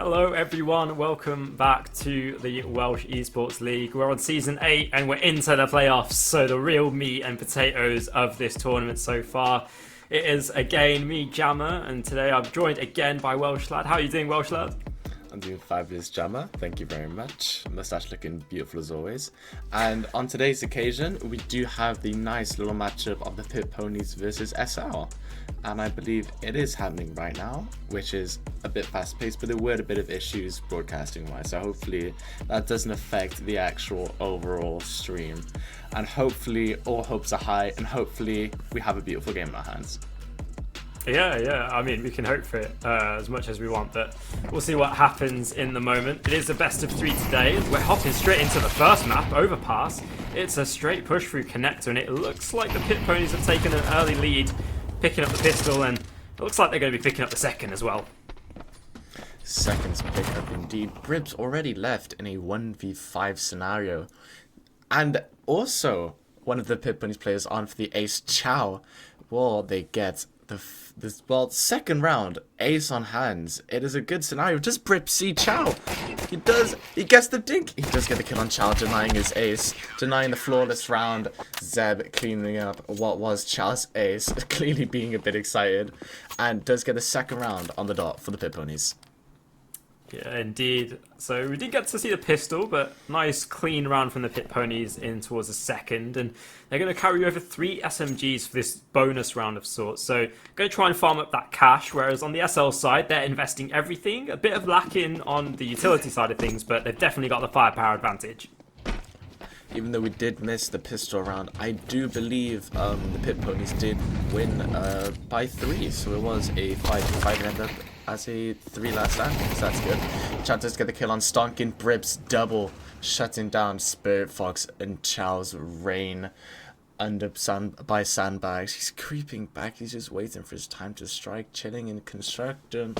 Hello everyone, welcome back to the Welsh Esports League. We're on Season 8 and we're into the playoffs, so the real meat and potatoes of this tournament so far. It is again me, Jammer, and today I'm joined again by Welshlaad. How are you doing, Welshlaad? I'm doing fabulous, Jammer. Thank you very much. Mustache looking beautiful as always. And on today's occasion, we do have the nice little matchup of the Pit Ponies versus SL. And I believe it is happening right now, which is a bit fast-paced, but there were a bit of issues broadcasting-wise. So hopefully that doesn't affect the actual overall stream. And hopefully all hopes are high, and hopefully we have a beautiful game in our hands. Yeah. I mean, we can hope for it as much as we want, but we'll see what happens in the moment. It is a best of 3 today. We're hopping straight into the first map, Overpass. It's a straight push through Connector, and it looks like the Pit Ponies have taken an early lead, picking up the pistol, and it looks like they're going to be picking up the second as well. Seconds pick up indeed. Bribs already left in a 1v5 scenario. And also, one of the Pit Ponies players on for the ace, Chow. Well, they get the second round, ace on hands. It is a good scenario. Just Brip see Chow. He gets the dink. He does get the kill on Chow, denying his ace, denying the flawless round. Zeb cleaning up what was Chow's ace, clearly being a bit excited, and does get the second round on the dot for the Pit Ponies. Yeah, indeed. So we did get to see the pistol, but nice clean round from the Pit Ponies in towards the second. And they're going to carry over 3 SMGs for this bonus round of sorts. So going to try and farm up that cash, whereas on the SL side, they're investing everything. A bit of lacking on the utility side of things, but they've definitely got the firepower advantage. Even though we did miss the pistol round, I do believe the Pit Ponies did win by 3. So it was a 5-5 and ended up as a 3 last stand, so that's good. Chad does get the kill on Stonkin. Bribs double, shutting down Spirit Fox and Chow's Rain by sandbags. He's creeping back, he's just waiting for his time to strike, chilling in construction.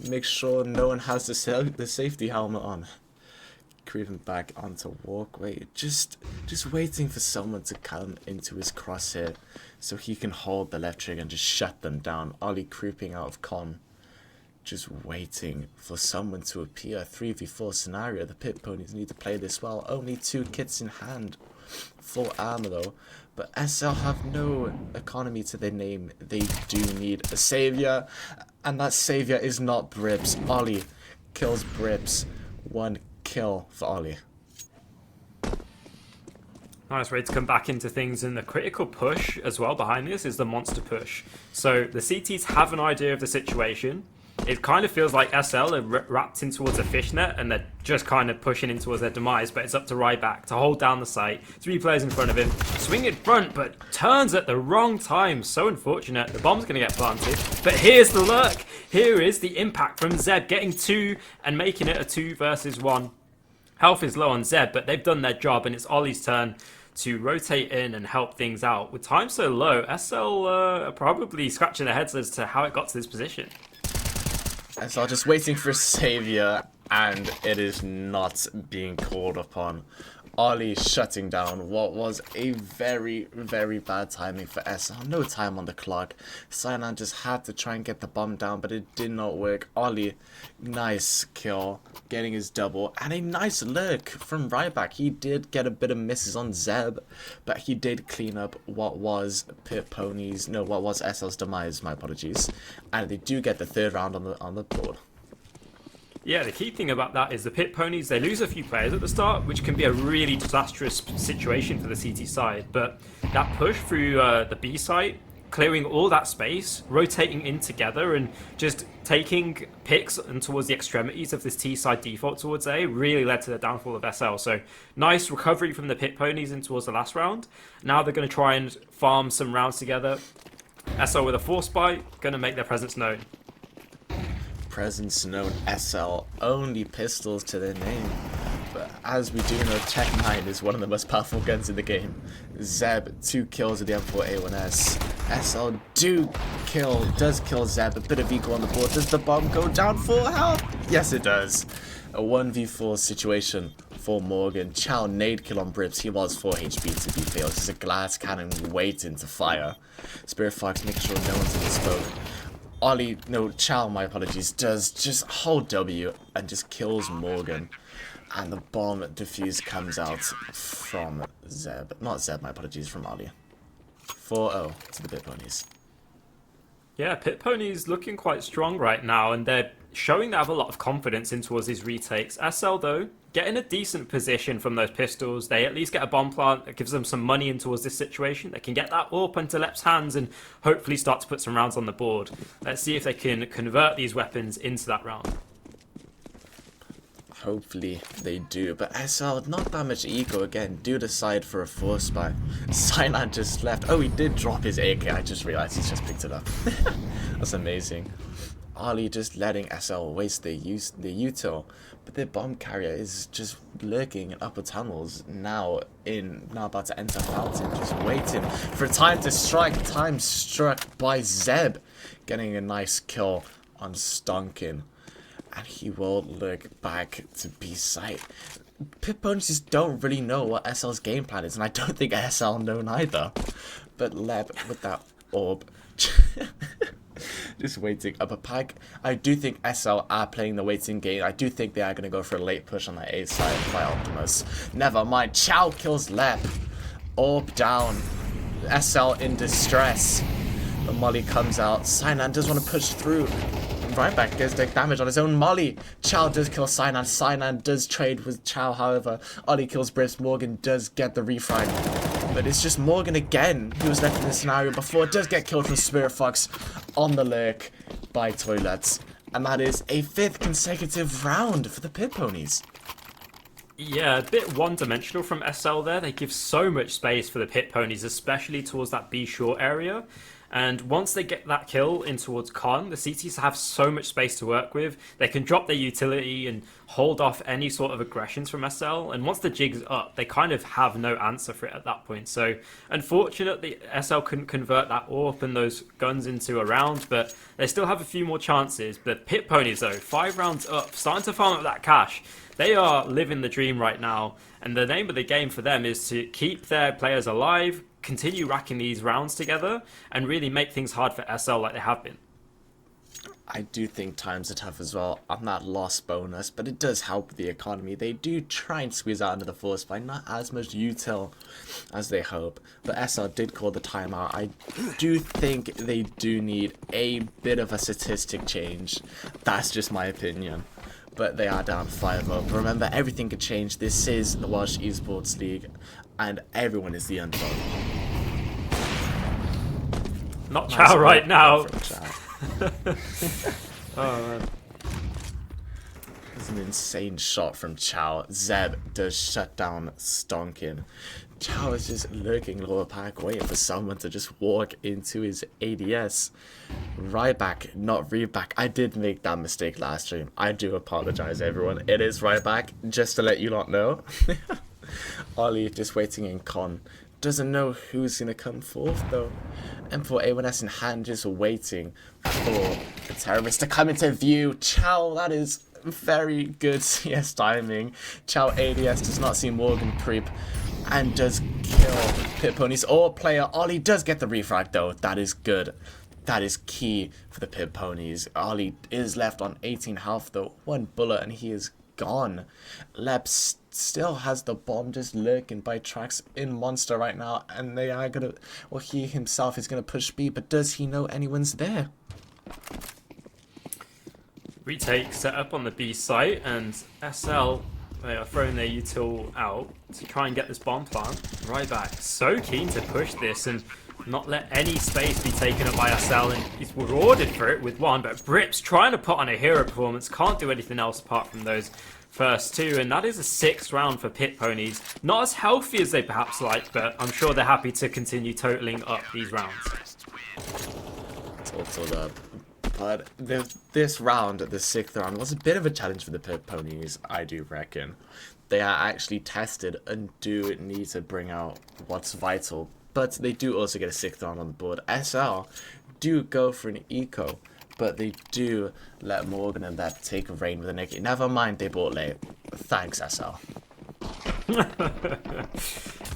Make sure no one has the safety helmet on. Creeping back onto walkway, just waiting for someone to come into his crosshair so he can hold the left trigger and just shut them down. Ollie creeping out of con, just waiting for someone to appear. 3v4 scenario. The Pit Ponies need to play this well. Only 2 kits in hand, full armor though, but SL have no economy to their name. They do need a savior, and that savior is not Bribs. Ollie kills Bribs. 1 kill for Ollie. Nice way to come back into things, and the critical push as well behind this is the monster push. So the CTs have an idea of the situation. It kind of feels like SL are wrapped in towards a fishnet and they're just kind of pushing in towards their demise, but it's up to Ryback to hold down the site. 3 players in front of him, swing in front, but turns at the wrong time. So unfortunate. The bomb's going to get planted, but here's the lurk. Here is the impact from Zeb, getting 2 and making it a 2 versus 1. Health is low on Zeb, but they've done their job, and it's Ollie's turn to rotate in and help things out. With time so low, SL are probably scratching their heads as to how it got to this position. SL just waiting for a savior, and it is not being called upon. Ollie shutting down what was a very, very bad timing for SL. No time on the clock. Cyan just had to try and get the bomb down, but it did not work. Ollie, nice kill, getting his double, and a nice lurk from Ryback. He did get a bit of misses on Zeb, but he did clean up what was SL's demise, my apologies. And they do get the 3rd round on the board. Yeah, the key thing about that is the Pit Ponies, they lose a few players at the start, which can be a really disastrous situation for the CT side. But that push through the B site, clearing all that space, rotating in together, and just taking picks and towards the extremities of this T side default towards A really led to the downfall of SL. So nice recovery from the Pit Ponies in towards the last round. Now they're going to try and farm some rounds together. SL with a force buy, going to make their presence known. Presence known. SL only pistols to their name, but as we do know, Tech 9 is one of the most powerful guns in the game. Zeb 2 kills with the M4A1S. SL does kill Zeb. A bit of eco on the board. Does the bomb go down full health? Yes, it does. A 1v4 situation for Morgan. Chow nade kill on Bribs. He was 4 HP to be failed. Just a glass cannon waiting to fire. Spirit Fox making sure no one's in the smoke. Ollie, no, Chow, my apologies, does just hold W and just kills Morgan. And the bomb defuse comes out from Zeb. Not Zeb, my apologies, from Ollie. 4-0 to the Pit Ponies. Yeah, Pit Ponies looking quite strong right now, and they're showing they have a lot of confidence in towards these retakes. SL, though, getting a decent position from those pistols. They at least get a bomb plant that gives them some money in towards this situation. They can get that up into Lep's hands and hopefully start to put some rounds on the board. Let's see if they can convert these weapons into that round. Hopefully they do, but SL, not that much eco again. Do decide for a force buy. Cyanide just left. Oh, he did drop his AK. I just realized he's just picked it up. That's amazing. Ollie just letting SL waste the util, but their bomb carrier is just lurking in upper tunnels now about to enter Fountain, just waiting for time to strike. Time struck by Zeb, getting a nice kill on Stonkin. And he will look back to B site. Pit Ponies just don't really know what SL's game plan is, and I don't think SL know neither. But Leb with that orb, just waiting up a pack. I do think SL are playing the waiting game. I do think they are going to go for a late push on that A side by Optimus. Never mind. Chow kills Leb. Orb down. SL in distress. The molly comes out. Cyanide does want to push through. Right back does take damage on his own molly. Chow does kill Cyanide. Cyanide does trade with Chow, however. Ollie kills Brips. Morgan does get the refrag. But it's just Morgan again. He was left in this scenario before. Does get killed from Spirit Fox on the lurk by Toilets. And that is a 5th consecutive round for the Pit Ponies. Yeah, a bit one-dimensional from SL there. They give so much space for the Pit Ponies, especially towards that B short area. And once they get that kill in towards Con, the CTs have so much space to work with. They can drop their utility and hold off any sort of aggressions from SL. And once the jig's up, they kind of have no answer for it at that point. So, unfortunately, SL couldn't convert that AWP and those guns into a round, but they still have a few more chances. The Pit Ponies, though, 5 rounds up, starting to farm up that cash. They are living the dream right now. And the name of the game for them is to keep their players alive, continue racking these rounds together, and really make things hard for SL like they have been. I do think times are tough as well on that loss bonus, but it does help the economy. They do try and squeeze out into the force by not as much util as they hope, but SL did call the timeout. I do think they do need a bit of a statistic change. That's just my opinion. But they are down 5-0. Remember, everything could change. This is the Welsh Esports League, and everyone is the underdog. Not Chow right now. Oh man. That's an insane shot from Chow. Zeb does shut down Stonkin. Chow is just lurking lower pack, waiting for someone to just walk into his ADS. Ryback, not Reback. I did make that mistake last stream. I do apologize, everyone. It is Ryback, just to let you lot know. Ollie just waiting in Con. Doesn't know who's going to come forth, though. M4 A1S in hand, just waiting for the terrorist to come into view. Chow, that is very good CS timing. Chow ADS does not see Morgan creep and does kill Pit Ponies or player. Ollie does get the refrag, though. That is good. That is key for the Pit Ponies. Ollie is left on 18 health, though. 1 bullet and he is gone. Leps still has the bomb just lurking by tracks in Monster right now, and they are gonna, well, he himself is gonna push B, but does he know anyone's there? Retake set up on the B site, and SL, they are throwing their util out to try and get this bomb plant right back. So keen to push this and not let any space be taken up by SL, and he's rewarded for it with 1, but Brips trying to put on a hero performance, can't do anything else apart from those first 2, and that is a 6th round for Pit Ponies. Not as healthy as they perhaps like, but I'm sure they're happy to continue totaling up these rounds. Total up. But this round, the 6th round, was a bit of a challenge for the Pit Ponies, I do reckon. They are actually tested and do need to bring out what's vital, but they do also get a 6th round on the board. SL do go for an eco, but they do let Morgan and that take a reign with a Nicky. Never mind, they bought late. Thanks, SL.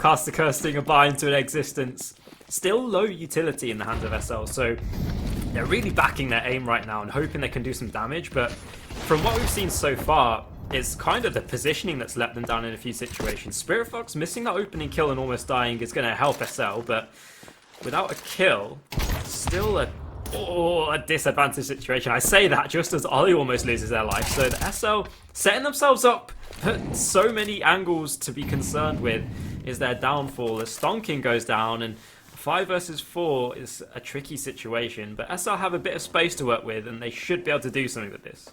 Cast the curse stinger buy into an existence. Still low utility in the hands of SL, so they're really backing their aim right now and hoping they can do some damage. But from what we've seen so far, it's kind of the positioning that's let them down in a few situations. Spirit Fox missing that opening kill and almost dying is going to help SL, but without a kill, still a disadvantaged situation. I say that just as Ollie almost loses their life. So the SL setting themselves up, but so many angles to be concerned with is their downfall. The Stonking goes down, and 5 versus 4 is a tricky situation. But SL have a bit of space to work with, and they should be able to do something with this.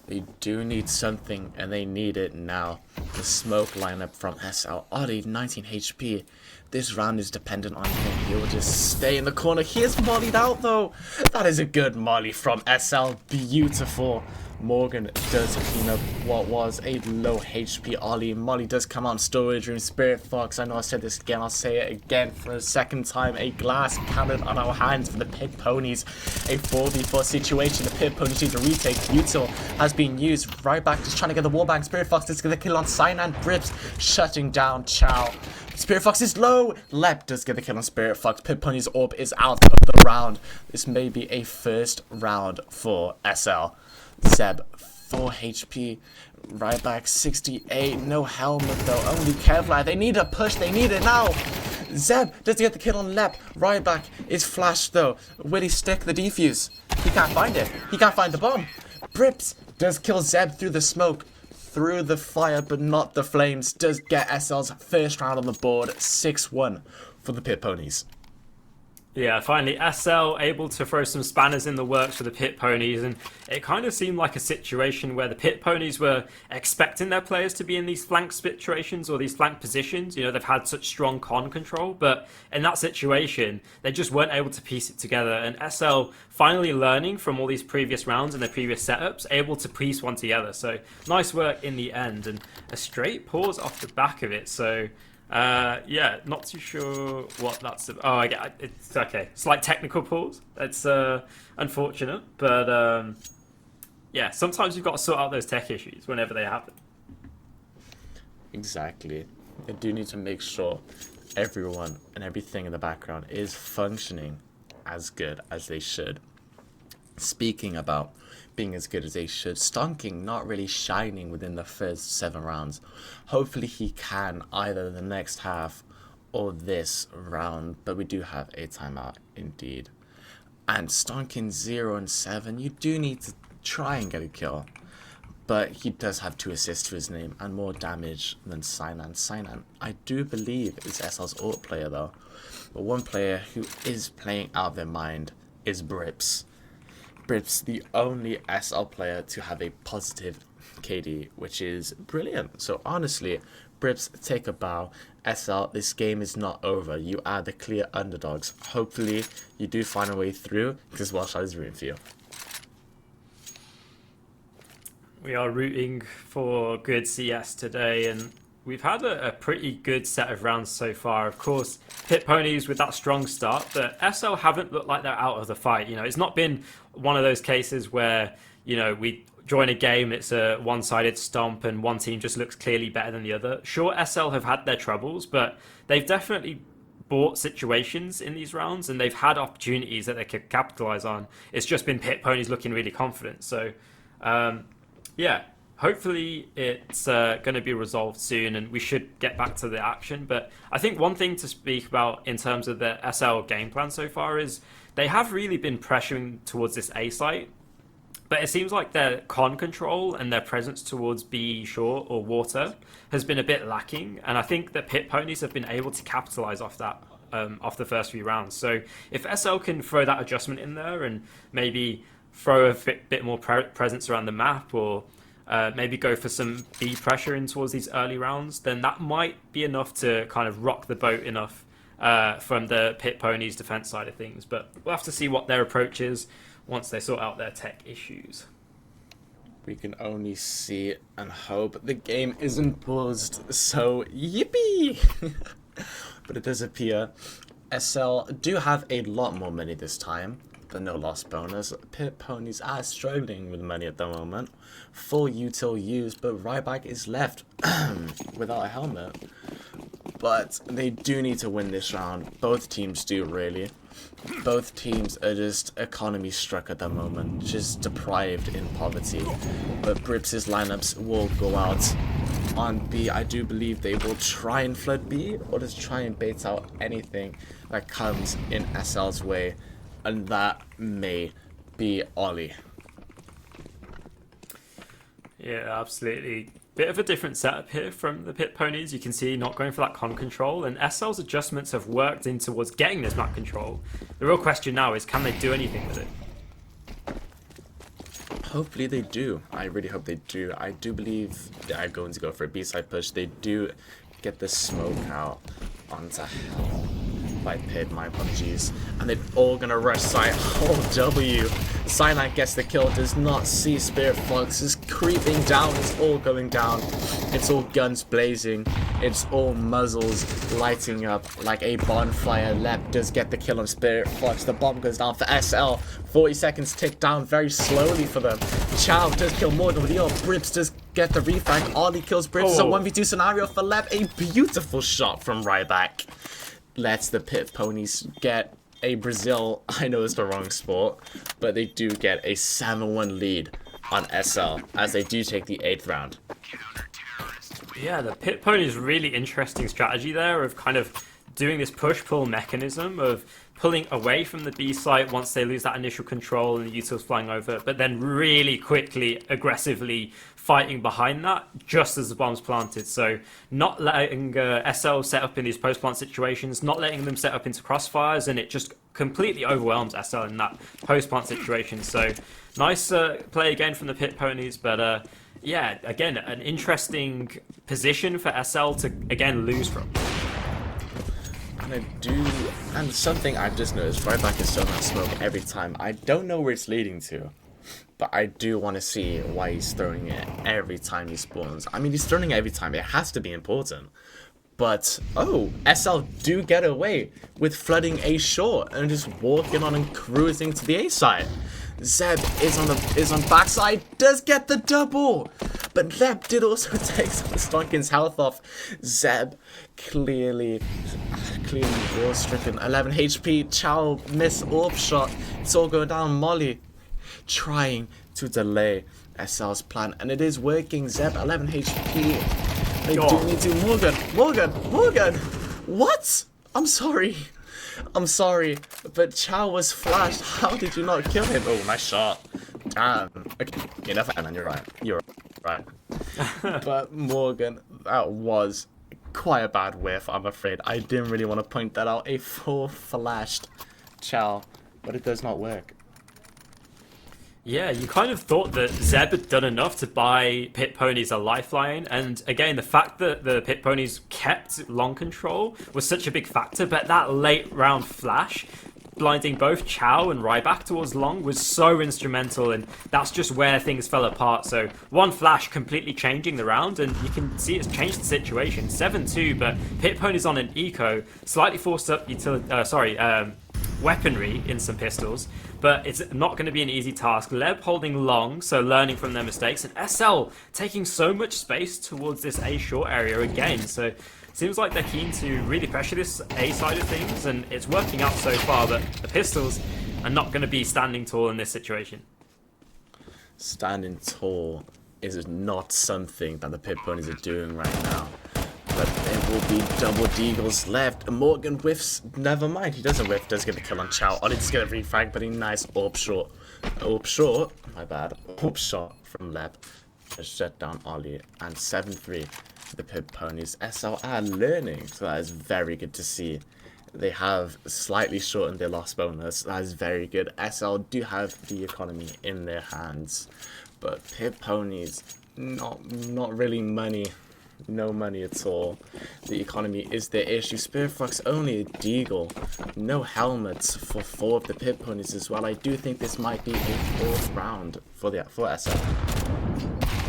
They do need something, and they need it now. The smoke lineup from SL. Ollie, 19 HP. This round is dependent on him. He'll just stay in the corner. He is mollied out, though. That is a good molly from SL. Beautiful. Morgan does clean up what was a low HP Ollie. Molly does come out in storage room. Spirit Fox, I know I said this again, I'll say it again for a second time. A glass cannon on our hands for the Pit Ponies. A 4v4 situation. The Pit Ponies need to retake. Util has been used. Right back, just trying to get the wallbang. Spirit Fox is going to kill on Cyan. Brips shutting down Chow. Spirit Fox is low. Lep does get the kill on Spirit Fox. Pit Pony's orb is out of the round. This may be a first round for SL. Zeb, 4 HP. Ryback, 68. No helmet though. Only Kevlar. They need a push. They need it now. Zeb does get the kill on Lep. Ryback is flashed though. Will he stick the defuse? He can't find it. He can't find the bomb. Brips does kill Zeb through the smoke. Through the fire, but not the flames. Does get SL's first round on the board. 6-1 for the Pit Ponies. Yeah, finally SL able to throw some spanners in the works for the Pit Ponies, and it kind of seemed like a situation where the Pit Ponies were expecting their players to be in these flank situations or these flank positions. You know, they've had such strong con control, but in that situation, they just weren't able to piece it together. And SL finally learning from all these previous rounds and their previous setups, able to piece one together. So nice work in the end, and a straight pause off the back of it. So yeah, not too sure what that's about. Oh, I get it's okay. Slight technical pause. That's unfortunate, but yeah, sometimes you've got to sort out those tech issues whenever they happen. Exactly. They do need to make sure everyone and everything in the background is functioning as good as they should. Speaking about being as good as they should, Stonking not really shining within the first 7 rounds. Hopefully he can either the next half or this round, but we do have a timeout indeed. And Stonking 0 and 7, you do need to try and get a kill, but he does have 2 assists to his name and more damage than Cyan. Cyan, I do believe, is SL's ult player though, but one player who is playing out of their mind is Brips. Brips, the only SL player to have a positive KD, which is brilliant. So honestly, Brips, take a bow. SL, this game is not over. You are the clear underdogs. Hopefully, you do find a way through, because Welshlaad is rooting for you. We are rooting for good CS today, and we've had a pretty good set of rounds so far. Of course, Pit Ponies with that strong start, but SL haven't looked like they're out of the fight. You know, it's not been one of those cases where, you know, we join a game, it's a one-sided stomp and one team just looks clearly better than the other. Sure, SL have had their troubles, but they've definitely bought situations in these rounds and they've had opportunities that they could capitalize on. It's just been Pit Ponies looking really confident. So, yeah. Hopefully it's going to be resolved soon and we should get back to the action. But I think one thing to speak about in terms of the SL game plan so far is they have really been pressuring towards this A site. But it seems like their con control and their presence towards B shore or water has been a bit lacking. And I think that Pit Ponies have been able to capitalize off that, off the first few rounds. So if SL can throw that adjustment in there and maybe throw a bit more presence around the map or maybe go for some B pressure in towards these early rounds, then that might be enough to kind of rock the boat enough from the Pit Ponies defense side of things. But we'll have to see what their approach is once they sort out their tech issues. We can only see and hope the game isn't paused, so yippee! But it does appear SL do have a lot more money this time, but no loss bonus. Pit Ponies are struggling with money at the moment. Full util used, but Ryback is left without a helmet. But they do need to win this round. Both teams do, really. Both teams are just economy struck at the moment, just deprived in poverty. But Brips' lineups will go out on B. I do believe they will try and flood B, or just try and bait out anything that comes in SL's way, and that may be Ollie. Yeah, absolutely. Bit of a different setup here from the Pit Ponies. You can see not going for that con control, and SL's adjustments have worked in towards getting this map control. The real question now is, can they do anything with it? Hopefully they do. I really hope they do. I do believe they are going to go for a B-side push. They do get the smoke out onto hell by Pit, my apologies. And they're all gonna rush side. Oh, W. Cyanide gets the kill, does not see Spirit Fox, is creeping down, it's all going down. It's all guns blazing, it's all muzzles lighting up like a bonfire. Lep does get the kill on Spirit Fox, the bomb goes down for SL. 40 seconds tick down very slowly for them. Chow does kill Morgan with the ult, Brips does get the refrag, Ollie kills Brips. It's a 1v2 scenario for Lep, a beautiful shot from Ryback. Lets the Pit Ponies get a Brazil. I know it's the wrong sport, but they do get a 7-1 lead on SL as they do take the 8th round. Yeah, the Pit Ponies really interesting strategy there of kind of doing this push-pull mechanism of pulling away from the B site once they lose that initial control and the utils flying over, but then really quickly, aggressively fighting behind that just as the bomb's planted. So not letting SL set up in these post-plant situations, not letting them set up into crossfires, and it just completely overwhelms SL in that post-plant situation. So nice play again from the Pit Ponies, but yeah, again, an interesting position for SL to, again, lose from. And something I've just noticed, Ryback is still not smoke every time. I don't know where it's leading to, but I do want to see why he's throwing it every time he spawns. I mean, he's throwing it every time, it has to be important. But, oh, SL do get away with flooding A short and just walking on and cruising to the A side. Zeb is on backside, does get the double, but Zeb did also take some of Stonkin's health off. Zeb clearly war stricken. 11 HP. Chow miss orb shot. It's all going down. Molly trying to delay SL's plan, and it is working. Zeb 11 HP. They do need to Morgan. What? I'm sorry, but Chow was flashed. How did you not kill him? Oh, nice shot. Damn. Okay, enough, and you're right. But Morgan, that was quite a bad whiff, I'm afraid. I didn't really want to point that out. A full flashed Chow, but it does not work. Yeah, you kind of thought that Zeb had done enough to buy Pit Ponies a lifeline, and again, the fact that the Pit Ponies kept long control was such a big factor, but that late round flash, blinding both Chow and Ryback towards long, was so instrumental, and that's just where things fell apart. So one flash completely changing the round, and you can see it's changed the situation. 7-2, but Pit Ponies on an eco, slightly forced up weaponry in some pistols, but it's not going to be an easy task. Leb holding long, so learning from their mistakes, and SL taking so much space towards this A short area again. So seems like they're keen to really pressure this A side of things, and it's working out so far, but the pistols are not going to be standing tall in this situation. Standing tall is not something that the Pit Ponies are doing right now. But there will be double deagles left. Morgan whiffs. Never mind. He doesn't whiff. Does get the kill on Chow. Ollie just get a refrag, but a nice orb short. Orb short. My bad. Orb shot from Leb. To shut down Ollie. And 7-3 for the Pit Ponies. SL are learning. So that is very good to see. They have slightly shortened their loss bonus. That is very good. SL do have the economy in their hands. But Pit Ponies, not really money. No money at all. The economy is their issue. Spirit Fox only a deagle. No helmets for 4 of the Pit Ponies as well. I do think this might be a 4th round for SL.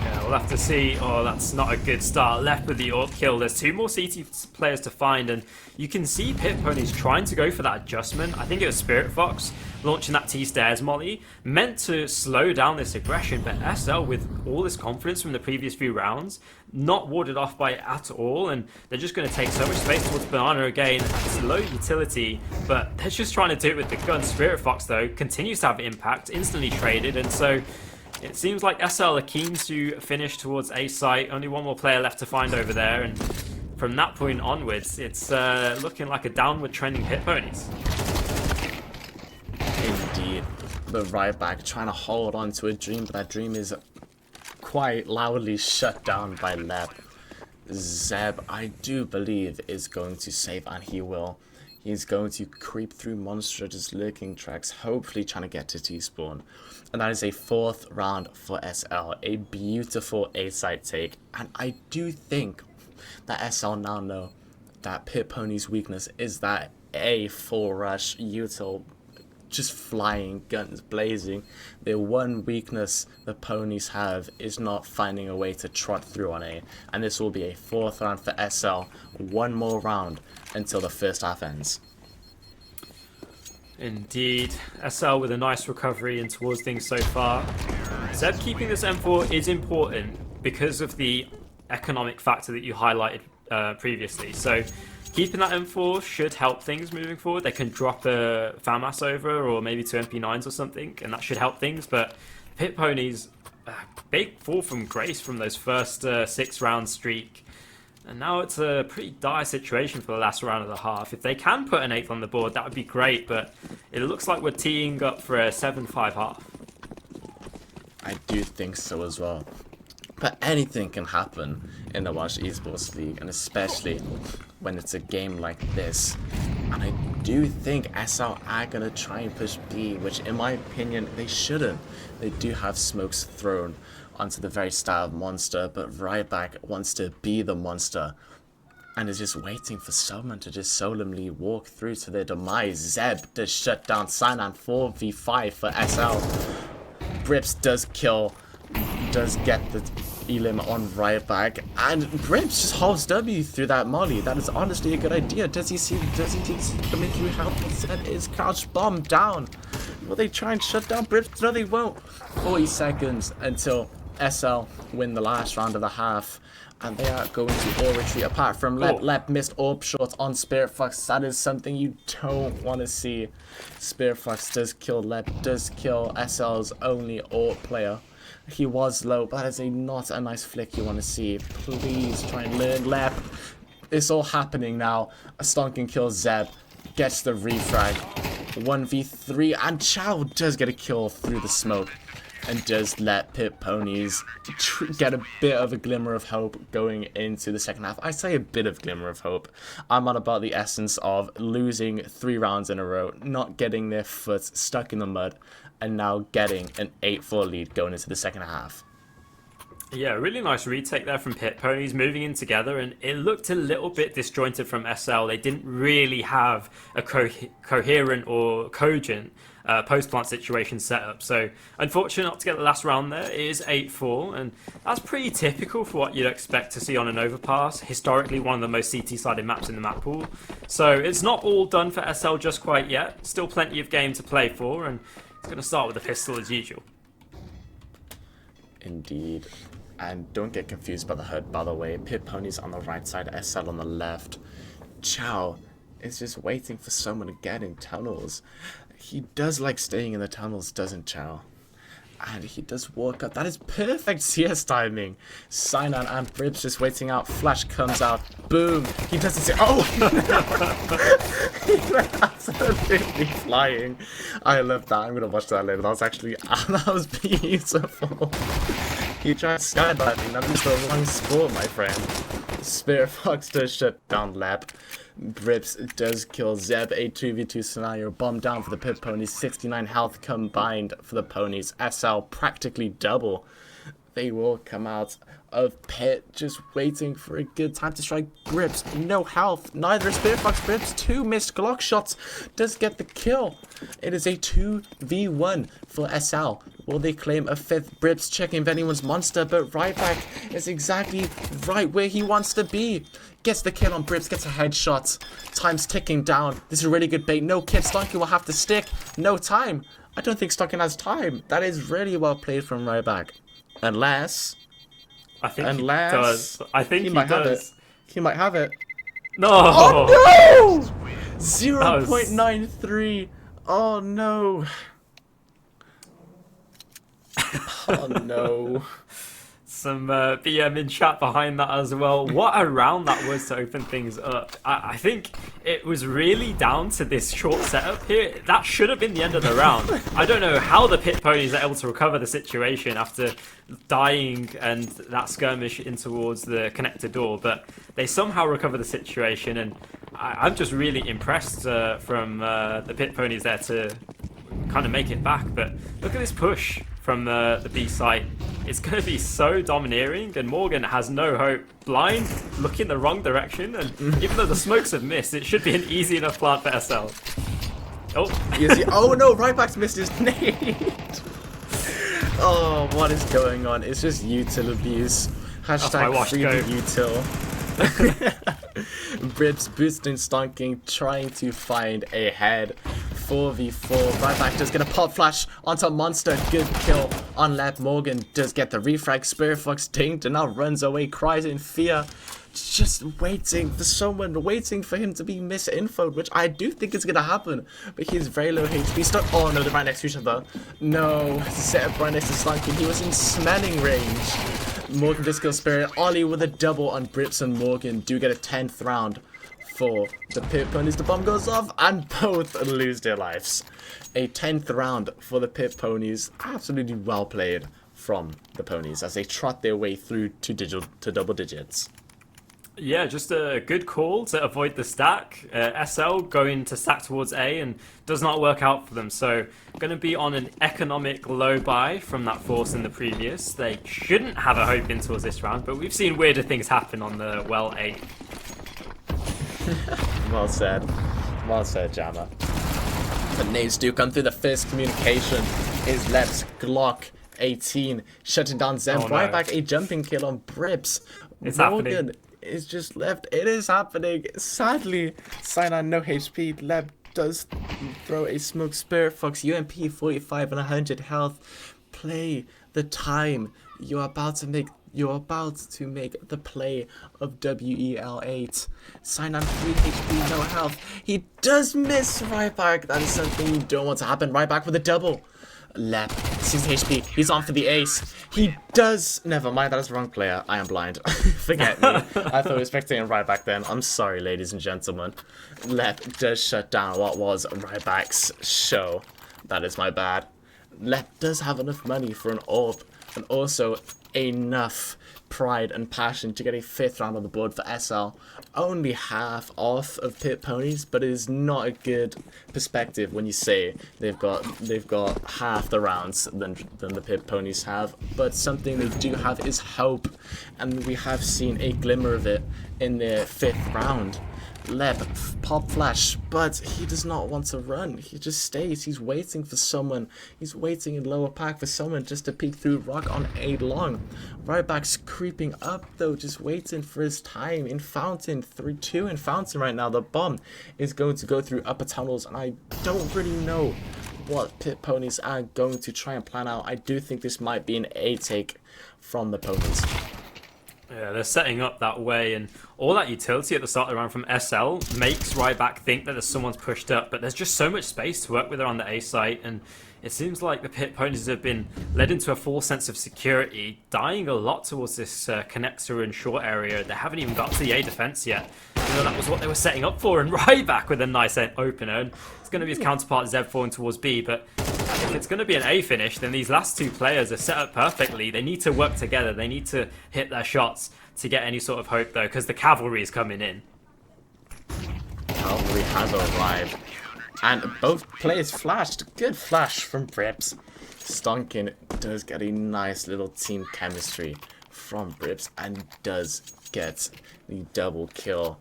Yeah, we'll have to see. Oh, that's not a good start. Left with the AWP kill. There's 2 more CT players to find, and you can see Pit Ponies trying to go for that adjustment. I think it was Spirit Fox launching that T-Stairs molly, meant to slow down this aggression, but SL, with all this confidence from the previous few rounds, not warded off by it at all, and they're just going to take so much space towards Banana again. It's low utility, but they're just trying to do it with the gun. Spirit Fox, though, continues to have impact, instantly traded, and so it seems like SL are keen to finish towards A site. Only 1 more player left to find over there, and from that point onwards, it's looking like a downward trending Pit Ponies. Indeed. But right back, trying to hold on to a dream, but that dream is quite loudly shut down by Leb. Zeb, I do believe, is going to save, and he will. He's going to creep through Monster, just lurking tracks, hopefully trying to get to T-spawn. And that is a 4th round for SL. A beautiful A-side take. And I do think that SL now know that Pit Pony's weakness is that A full rush util, just flying, guns blazing. The one weakness the Ponies have is not finding a way to trot through on A. And this will be a 4th round for SL. 1 more round until the first half ends. Indeed. SL with a nice recovery and towards things so far. Zeb keeping this M4 is important because of the economic factor that you highlighted previously. So keeping that M4 should help things moving forward. They can drop a FAMAS over or maybe 2 MP9s or something, and that should help things. But Pit Ponies, big fall from grace from those first 6-round streak. And now it's a pretty dire situation for the last round of the half. If they can put an 8th on the board, that would be great, but it looks like we're teeing up for a 7-5 half. I do think so as well. But anything can happen in the Welsh Esports League, and especially when it's a game like this. And I do think SL are going to try and push B, which in my opinion, they shouldn't. They do have smokes thrown onto the very start of Monster, but Ryback wants to be the monster and is just waiting for someone to just solemnly walk through to their demise. Zeb does shut down Sinan 4v5 for SL. Brips does kill, does get the Elim on Ryback, and Brips just holds W through that molly. That is honestly a good idea. Does he see coming through how Zeb is crouched bomb down? Will they try and shut down Brips? No, they won't. 40 seconds until SL win the last round of the half, and they are going to all retreat apart from Lep. Lep missed orb shot on Spirit Fox. That is something you don't want to see. Spirit Fox does kill Lep, does kill SL's only orb player. He was low, but that is not a nice flick you want to see. Please try and learn Lep. It's all happening now. A stonking kill Zeb, gets the refrag. 1v3, and Chow does get a kill through the smoke, and does let Pit Ponies get a bit of a glimmer of hope going into the second half. I say a bit of glimmer of hope. I'm on about the essence of losing 3 rounds in a row, not getting their foot stuck in the mud, and now getting an 8-4 lead going into the second half. Yeah, really nice retake there from Pit Ponies, moving in together, and it looked a little bit disjointed from SL. They didn't really have a coherent or cogent post-plant situation set up. So, unfortunate not to get the last round there. It is 8-4, and that's pretty typical for what you'd expect to see on an overpass. Historically, one of the most CT-sided maps in the map pool. So, it's not all done for SL just quite yet. Still plenty of game to play for, and it's going to start with a pistol as usual. Indeed. And don't get confused by the HUD, by the way. Pit Ponies on the right side, SL on the left. Chow is just waiting for someone to get in tunnels. He does like staying in the tunnels, doesn't Chow? And he does walk up. That is perfect CS timing. Sinan and Bribs just waiting out. Flash comes out. Boom. He doesn't say, oh! He went absolutely flying. I love that. I'm going to watch that later. That was actually, that was beautiful. He tried skydiving. That was the wrong sport, my friend. Spirit Fox does shut down Lab. Brips does kill Zeb. A 2v2 scenario. Bomb down for the Pit Ponies. 69 health combined for the Ponies. SL practically double. They will come out of Pit just waiting for a good time to strike. Brips, no health. Neither is Spirit Fox. Brips, 2 missed Glock shots. Does get the kill. It is a 2v1 for SL. Will they claim a 5th? Brips checking if anyone's monster, but Ryback is exactly right where he wants to be. Gets the kill on Brips, gets a headshot. Time's ticking down. This is a really good bait. No kid, Stonky will have to stick. No time. I don't think Stonky has time. That is really well played from Ryback. Unless he does. I think he might have it. does. He might have it. No! Oh no! 0.93. Oh no. Oh no. Some BM in chat behind that as well. What a round that was to open things up. I think it was really down to this short setup here. That should have been the end of the round. I don't know how the Pit Ponies are able to recover the situation after dying and that skirmish in towards the connector door, but they somehow recover the situation, and I'm just really impressed from the Pit Ponies there to kind of make it back. But look at this push from the B site. It's going to be so domineering, and Morgan has no hope. Blind, looking the wrong direction, and even though the smokes have missed, it should be an easy enough plant for SL. Oh, oh no, Ryback's missed his nade. Oh, what is going on? It's just util abuse. Hashtag free the util. Brips boosting, stonking, trying to find a head. 4v4. Ryback does get a pop flash onto Monster. Good kill on Lab. Morgan does get the refrag. Spirit Fox dinged and now runs away, cries in fear. Just waiting for someone, waiting for him to be misinfoed, which I do think is going to happen. But he's very low HP. Oh no, they're right next to each other. No, set up right next to Slunky. He was in smelling range. Morgan does kill Spirit. Ollie with a double on Brips, and Morgan do get a 10th round for the Pit Ponies. The bomb goes off and both lose their lives. A 10th round for the Pit Ponies. Absolutely well played from the Ponies as they trot their way through to double digits. Yeah, just a good call to avoid the stack. SL going to stack towards A and does not work out for them. So going to be on an economic low buy from that force in the previous. They shouldn't have a hope in towards this round, but we've seen weirder things happen on the well 8. Well said. Well said, Jammer. The nades do come through. The first communication is Let's Glock 18 shutting down Zen. Oh, no. Ryback a jumping kill on Brips. It's Morgan happening. is just left. It is happening. Sadly, Cyanide no HP. Leb does throw a smoke. Spirit Fox UMP 45 and 100 health. Play the time. You're about to make the play of WEL8. Cyanide 3 HP, no health. He does miss Ryback. That is something you don't want to happen. Ryback with a double. Lep, 6 HP. He's on for the ace. He does. Never mind, that is the wrong player. I am blind. Forget me. I thought I was spectating Ryback then. I'm sorry, ladies and gentlemen. Lep does shut down what was Ryback's show. That is my bad. Lep does have enough money for an orb, and also enough pride and passion to get a 5th round on the board for SL. Only half off of Pit Ponies, but it is not a good perspective when you say they've got half the rounds than the Pit Ponies have. But something they do have is hope, and we have seen a glimmer of it in their 5th round. Leb, pop flash, but he does not want to run. He just stays. He's waiting for someone. He's waiting in lower pack for someone just to peek through rock on A long. Ryback's creeping up though, just waiting for his time in Fountain. 3-2 in Fountain right now. The bomb is going to go through upper tunnels, and I don't really know what Pit Ponies are going to try and plan out. I do think this might be an A take from the Ponies. Yeah, they're setting up that way, and all that utility at the start of the round from SL makes Ryback think that there's someone's pushed up, but there's just so much space to work with around the A site, and it seems like the Pit Ponies have been led into a false sense of security, dying a lot towards this connector and short area. They haven't even got to the A defense yet. You know, that was what they were setting up for, and Ryback with a nice opener. And it's going to be his counterpart Zeb falling towards B, but if it's going to be an A finish, then these last two players are set up perfectly. They need to work together. They need to hit their shots to get any sort of hope, though, because the cavalry is coming in. Cavalry has arrived. And both players flashed. Good flash from Brips. Stonkin does get a nice little team chemistry from Brips and does get the double kill.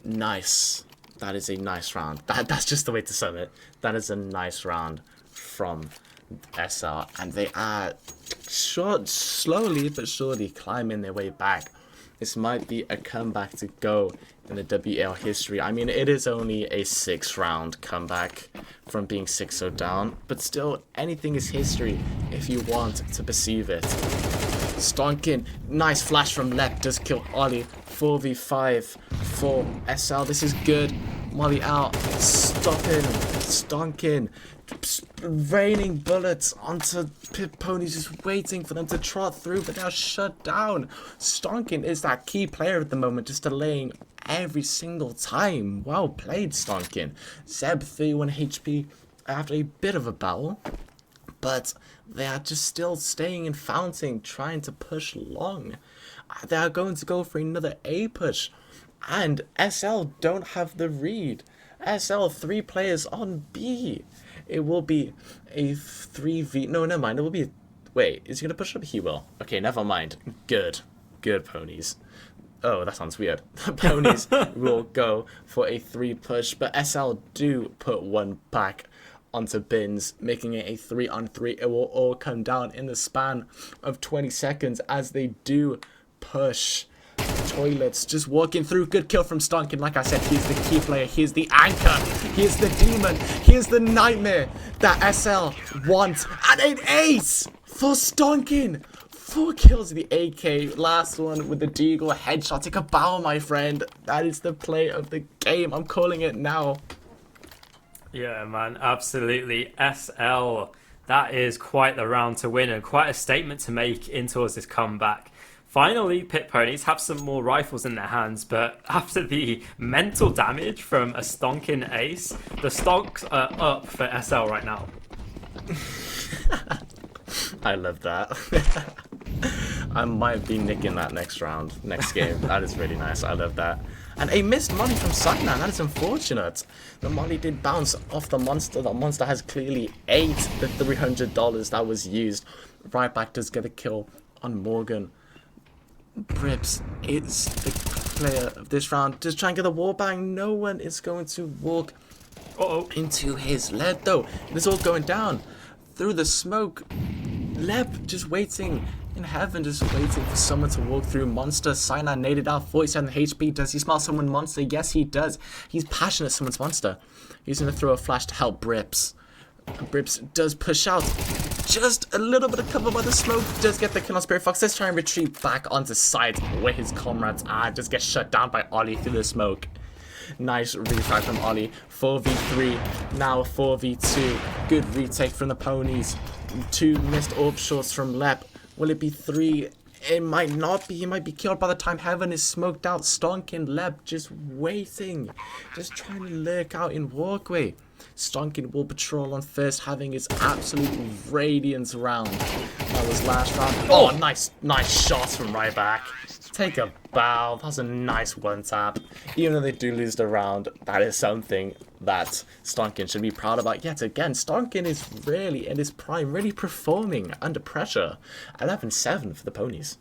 Nice. That is a nice round. That's just the way to sum it. That is a nice round from SL, and they are slowly but surely climbing their way back. This might be a comeback to go in the WL history. I mean, it is only a 6-round comeback from being 6-0 down, but still, anything is history if you want to perceive it. Stonkin, nice flash from Lep, does kill Ollie. 4v5 for SL, this is good. Molly out, stopping, Stonkin, raining bullets onto Pit Ponies, just waiting for them to trot through, but they're shut down. Stonkin is that key player at the moment, just delaying every single time. Well played, Stonkin. Zeb 31 HP after a bit of a battle, but they are just still staying in Fountain, trying to push long. They are going to go for another A push. And SL don't have the read. SL 3 players on B. It will be a 3v. No, never mind. It will be. Wait, is he going to push up? He will. Okay, never mind. Good. Good, Ponies. Oh, that sounds weird. The Ponies will go for a 3 push, but SL do put one back onto Bins, making it a 3-on-3. It will all come down in the span of 20 seconds as they do push. Toilets just walking through. Good kill from Stonkin. Like I said, he's the key player. He's the anchor. He's the demon. He's the nightmare that SL wants. And an ace for Stonkin. 4 kills with the AK. Last one with the Deagle headshot. Take a bow, my friend. That is the play of the game. I'm calling it now. Yeah, man, absolutely. SL, that is quite the round to win and quite a statement to make in towards this comeback. Finally, Pit Ponies have some more rifles in their hands, but after the mental damage from a Stonkin ace, the stocks are up for SL right now. I love that. I might be nicking that next game. That is really nice. I love that. And a missed molly from Sinan. That is unfortunate. The molly did bounce off the monster. The monster has clearly ate the $300 that was used. Right back does get a kill on Morgan. Brips is the player of this round. Just try and get a wallbang. No one is going to walk into his lead though. It's all going down through the smoke. Leb just waiting in heaven, just waiting for someone to walk through. Monster, Sinan naded out, 47 HP. Does he smell someone monster? Yes, he does. He's passionate someone's monster. He's going to throw a flash to help Brips. Brips does push out. Just a little bit of cover by the smoke. Does get the kill on Spirit Fox. Let's try and retreat back onto site where his comrades are. Just get shut down by Ollie through the smoke. Nice retake from Ollie. 4v3. Now 4v2. Good retake from the Ponies. 2 missed orb shots from Lep. Will it be 3? It might not be. He might be killed by the time Heaven is smoked out. Stonkin, Lep just waiting. Just trying to lurk out in walkway. Stonkin will patrol on first, having his absolute radiance round. That was last round. Oh, nice shots from right back. Take a bow. That's a nice one tap. Even though they do lose the round, that is something that Stonkin should be proud about. Yet again, Stonkin is really in his prime, really performing under pressure. 11-7 for the Ponies.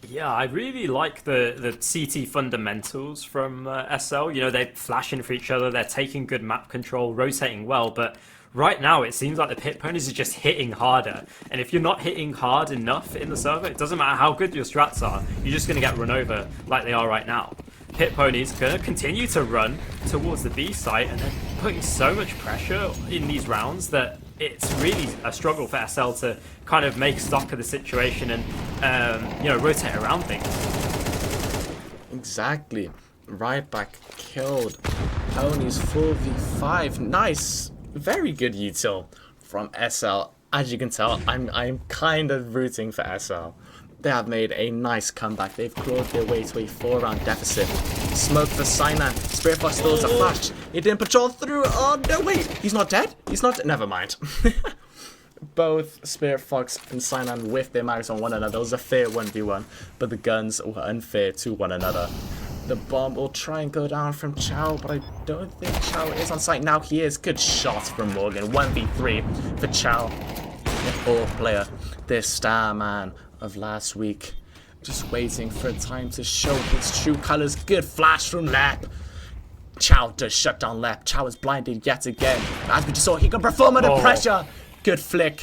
Yeah, I really like the CT fundamentals from SL. You know, they're flashing for each other, they're taking good map control, rotating well, but right now it seems like the Pit Ponies are just hitting harder. And if you're not hitting hard enough in the server, it doesn't matter how good your strats are, you're just going to get run over like they are right now. Pit Ponies are going to continue to run towards the B site, and they're putting so much pressure in these rounds that it's really a struggle for SL to kind of make stock of the situation and, you know, rotate around things. Exactly. Right back killed. Ponies 4v5. Nice. Very good util from SL. As you can tell, I'm kind of rooting for SL. They have made a nice comeback. They've clawed their way to a 4-round deficit. Smoke for Sinan. Spirit Fox throws a flash. He didn't patrol through. Oh, no, wait. He's not dead? He's not dead? Never mind. Both Spirit Fox and Sinan whiffed their mags on one another. It was a fair 1v1, but the guns were unfair to one another. The bomb will try and go down from Chow, but I don't think Chow is on site. Now he is. Good shot from Morgan. 1v3 for Chow. The fourth player. This star man of last week. Just waiting for time to show his true colors. Good flash from Lep. Chow does shut down Lep. Chow is blinded yet again. As we just saw, he can perform under pressure. Good flick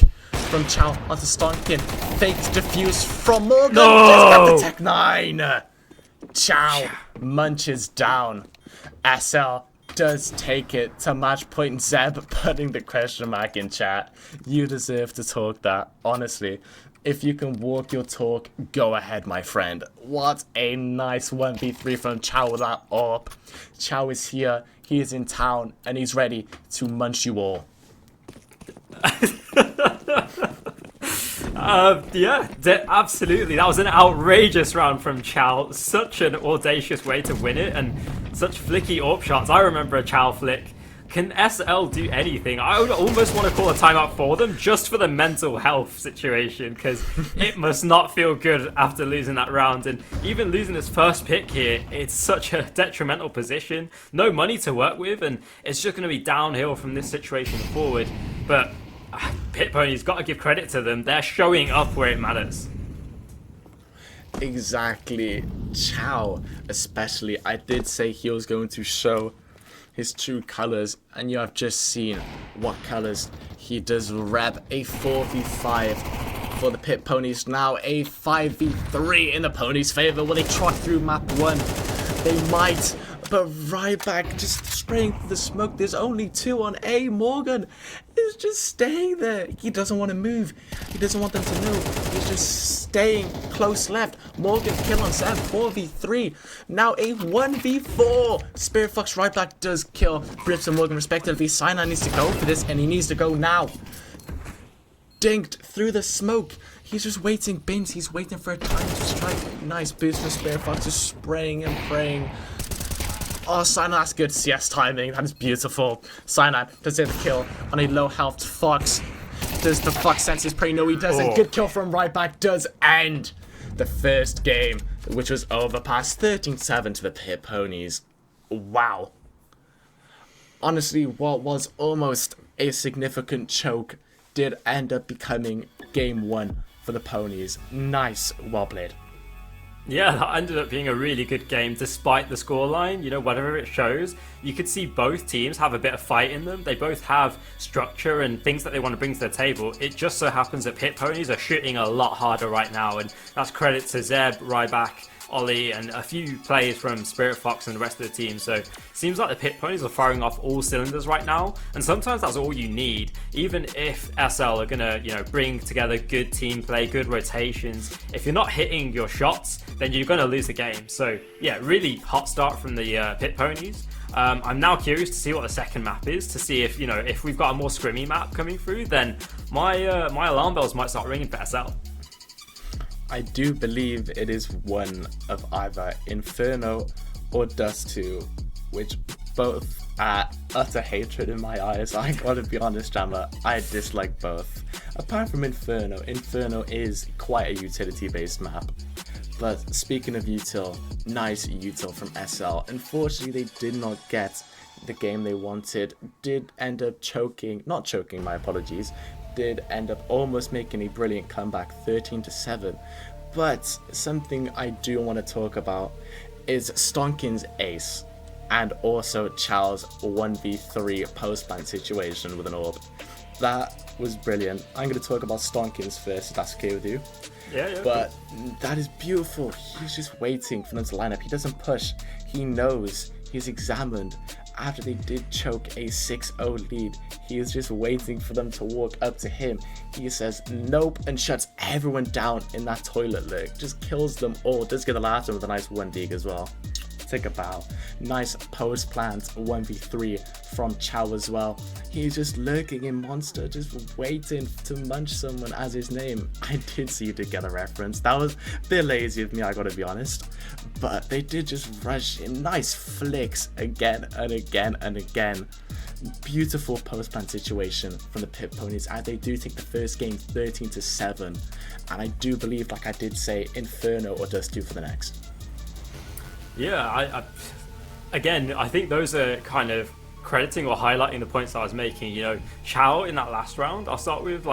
from Chow onto Stonkin. Fake defuse from Morgan. No! Just got the Tech 9. Chow munches down. SL does take it to match point. Zeb putting the question mark in chat. You deserve to talk that, honestly. If you can walk your talk, go ahead, my friend. What a nice 1v3 from Chow with that AWP. Chow is here, he is in town, and he's ready to munch you all. Yeah, absolutely. That was an outrageous round from Chow. Such an audacious way to win it, and such flicky AWP shots. I remember a Chow flick. Can SL do anything? I would almost want to call a timeout for them just for the mental health situation, because it must not feel good after losing that round. And even losing his first pick here, it's such a detrimental position. No money to work with, and it's just going to be downhill from this situation forward. But Pit Pony's got to give credit to them. They're showing up where it matters. Exactly. Chow, especially. I did say he was going to show his true colors, and you have just seen what colors he does rep. A 4v5 for the Pit Ponies, now a 5v3 in the Ponies' favor. Will they trot through map 1? They might, but right back, just spraying through the smoke. There's only 2 on A. Morgan is just staying there. He doesn't want to move. He doesn't want them to know. He's just staying close left. Morgan kill on Sam, 4v3. Now a 1v4. Spirit Fox right back does kill Brips and Morgan respectively. Cyanide needs to go for this, and he needs to go now. Dinked through the smoke. He's just waiting, Bins. He's waiting for a time to strike. Nice boost from Spirit Fox, just spraying and praying. Oh, Cyanide, that's good CS timing. That is beautiful. Cyanide does get the kill on a low health Fox. Does the Fox sense his prey? No, he doesn't. Oh. Good kill from right back does end the first game, which was over past 13-7 to the Pit Ponies. Wow. Honestly, what was almost a significant choke did end up becoming game 1 for the Ponies. Nice, well played. Yeah, that ended up being a really good game despite the scoreline. You know, whatever it shows, you could see both teams have a bit of fight in them. They both have structure and things that they want to bring to the table. It just so happens that Pit Ponies are shooting a lot harder right now, and that's credit to Zeb, Ryback, Ollie, and a few players from Spirit Fox and the rest of the team. So it seems like the Pit Ponies are firing off all cylinders right now, and sometimes that's all you need. Even if SL are gonna, bring together good team play, good rotations, if you're not hitting your shots, then you're gonna lose the game. So yeah, really hot start from the Pit Ponies. I'm now curious to see what the second map is, to see if if we've got a more scrimmy map coming through, then my alarm bells might start ringing for SL. I do believe it is one of either Inferno or Dust 2, which both are utter hatred in my eyes. I gotta be honest, Jammer, I dislike both. Apart from Inferno, Inferno is quite a utility-based map. But speaking of util, nice util from SL. Unfortunately, they did not get the game they wanted. Did end up not choking, my apologies. Did end up almost making a brilliant comeback, 13-7. But something I do want to talk about is Stonkin's ace, and also Chow's 1v3 post-ban situation with an orb. That was brilliant. I'm going to talk about Stonkin's first, if that's okay with you. Yeah. But that is beautiful. He's just waiting for them to line up. He doesn't push. He knows. He's examined. After they did choke a 6-0 lead, he is just waiting for them to walk up to him. He says nope and shuts everyone down in that toilet lurk. Just kills them all. Does get the last one with a nice 1 dig as well. Take a bow. Nice post plant 1v3 from Chow as well. He's just lurking in monster, just waiting to munch someone as his name. I did see you did get a reference. That was a bit lazy of me, I gotta be honest. But they did just rush in nice flicks again and again and again. Beautiful post plant situation from the Pit Ponies, and they do take the first game 13-7. And I do believe, like I did say, Inferno or Dust 2 for the next. Yeah, I think those are kind of crediting or highlighting the points that I was making. Chow in that last round, I'll start with,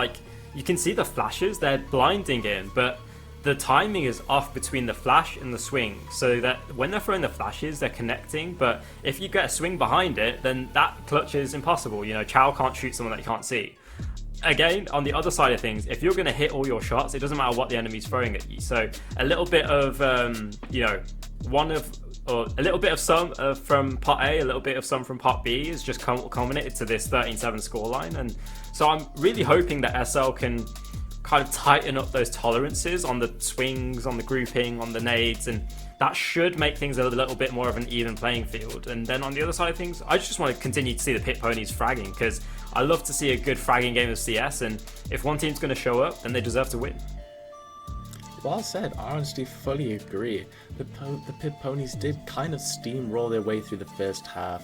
you can see the flashes, they're blinding him, but the timing is off between the flash and the swing, so that when they're throwing the flashes, they're connecting, but if you get a swing behind it, then that clutch is impossible. Chow can't shoot someone that you can't see. again, on the other side of things, if you're going to hit all your shots, it doesn't matter what the enemy's throwing at you. So a little bit of, a little bit of some from pot A, a little bit of some from pot B is just culminated to this 13-7 scoreline. And so I'm really hoping that SL can kind of tighten up those tolerances on the swings, on the grouping, on the nades, and that should make things a little bit more of an even playing field. And then on the other side of things, I just want to continue to see the Pit Ponies fragging, because I love to see a good fragging game of CS, and if one team's going to show up, then they deserve to win. Well said. I honestly fully agree. The Pit Ponies did kind of steamroll their way through the first half.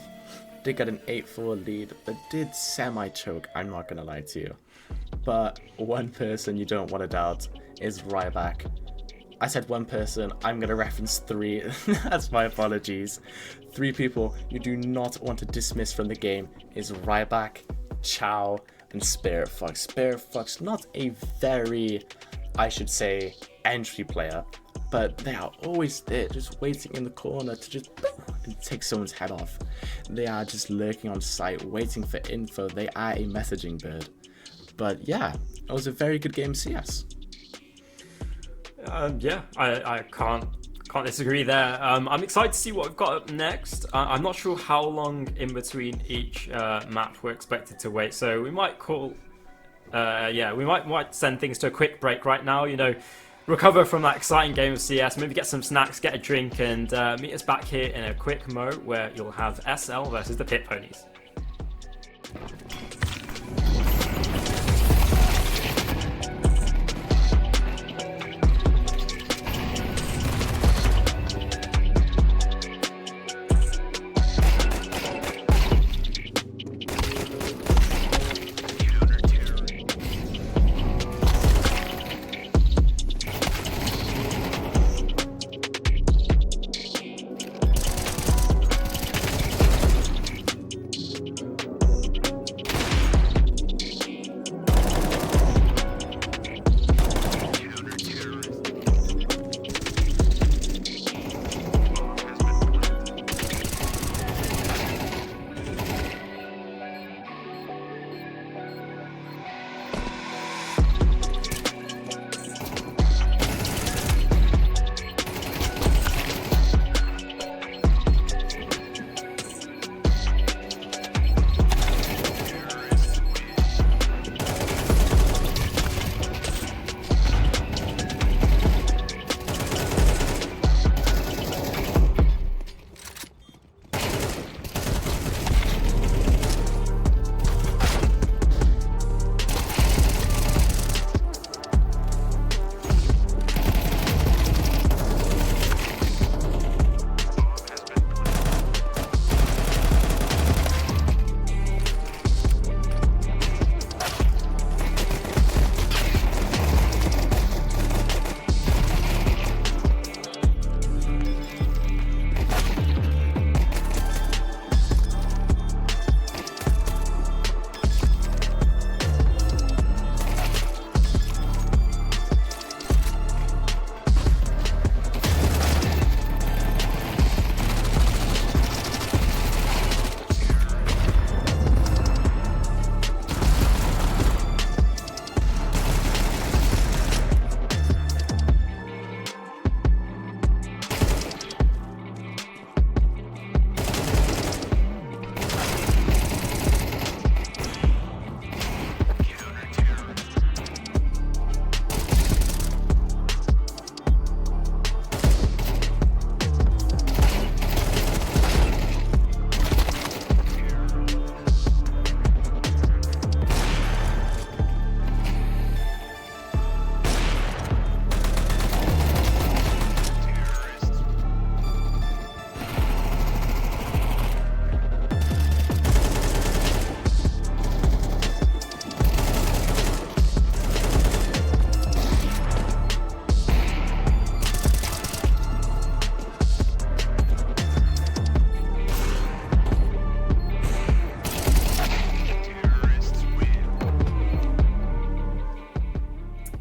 Did get an 8-4 lead, but did semi-choke, I'm not going to lie to you. But one person you don't want to doubt is Ryback. I said one person, I'm going to reference 3. That's my apologies. 3 people you do not want to dismiss from the game is Ryback, Chow, and Spirit Fox. Spirit Fox, not a very, I should say, entry player, but they are always there, just waiting in the corner to just and take someone's head off. They are just lurking on site, waiting for info. They are a messaging bird. But yeah, it was a very good game of CS. Yeah, I can't disagree there. I'm excited to see what we've got up next. I'm not sure how long in between each map we're expected to wait, so we might call. We might send things to a quick break right now. Recover from that exciting game of CS, maybe get some snacks, get a drink, and meet us back here in a quick mo where you'll have SL versus the Pit Ponies.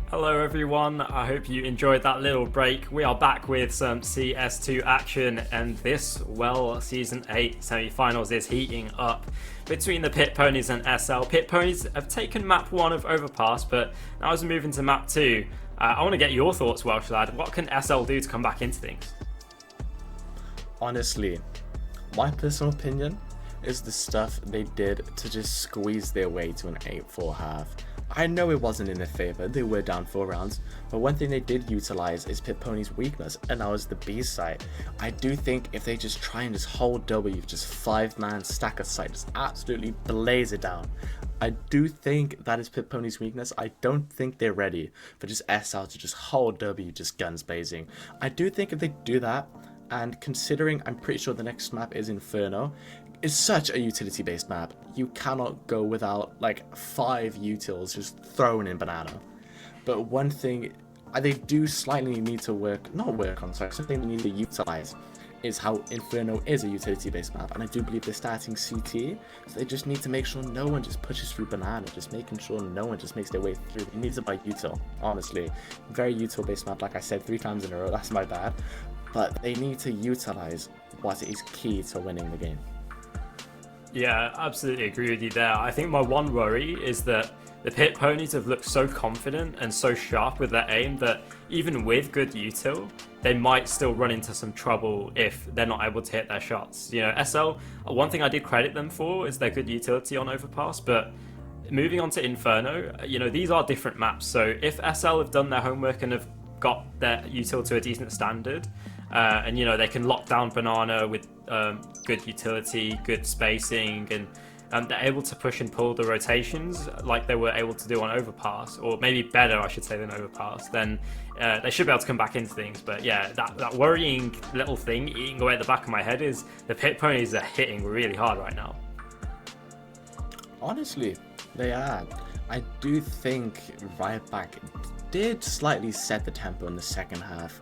Hello everyone, I hope you enjoyed that little break. We are back with some CS2 action, and this, well, Season 8 semi-finals is heating up. between the Pit Ponies and SL. Pit Ponies have taken map 1 of Overpass, but now as we move into map 2, I want to get your thoughts, Welshlaad. What can SL do to come back into things? Honestly, my personal opinion is the stuff they did to just squeeze their way to an 8-4 half. I know it wasn't in their favour, they were down 4 rounds, but one thing they did utilise is Pit Pony's weakness, and that was the B site. I do think if they just try and just hold W, just 5-man stack of site, just absolutely blaze it down. I do think that is Pit Pony's weakness. I don't think they're ready for just SL to just hold W, just guns blazing. I do think if they do that, and considering I'm pretty sure the next map is Inferno, it's such a utility based map. You cannot go without like 5 utils just thrown in banana. But one thing they do slightly need to something they need to utilize is how Inferno is a utility based map, and I do believe they're starting CT, so they just need to make sure no one just pushes through banana, just making sure no one just makes their way through. They need to buy util, honestly. Very util based map, like I said 3 times in a row, that's my bad. But they need to utilize what is key to winning the game. Yeah, absolutely agree with you there. I think my one worry is that the Pit Ponies have looked so confident and so sharp with their aim that even with good util, they might still run into some trouble if they're not able to hit their shots. You know, SL, one thing I did credit them for is their good utility on Overpass, but moving on to Inferno, you know, these are different maps. So if SL have done their homework and have got their util to a decent standard, and you know they can lock down banana with good utility, good spacing, and they're able to push and pull the rotations like they were able to do on Overpass, or maybe better I should say than Overpass, then they should be able to come back into things. But yeah, that worrying little thing eating away at the back of my head is the Pit Ponies are hitting really hard right now. Honestly, they are. I do think Ryback did slightly set the tempo in the second half.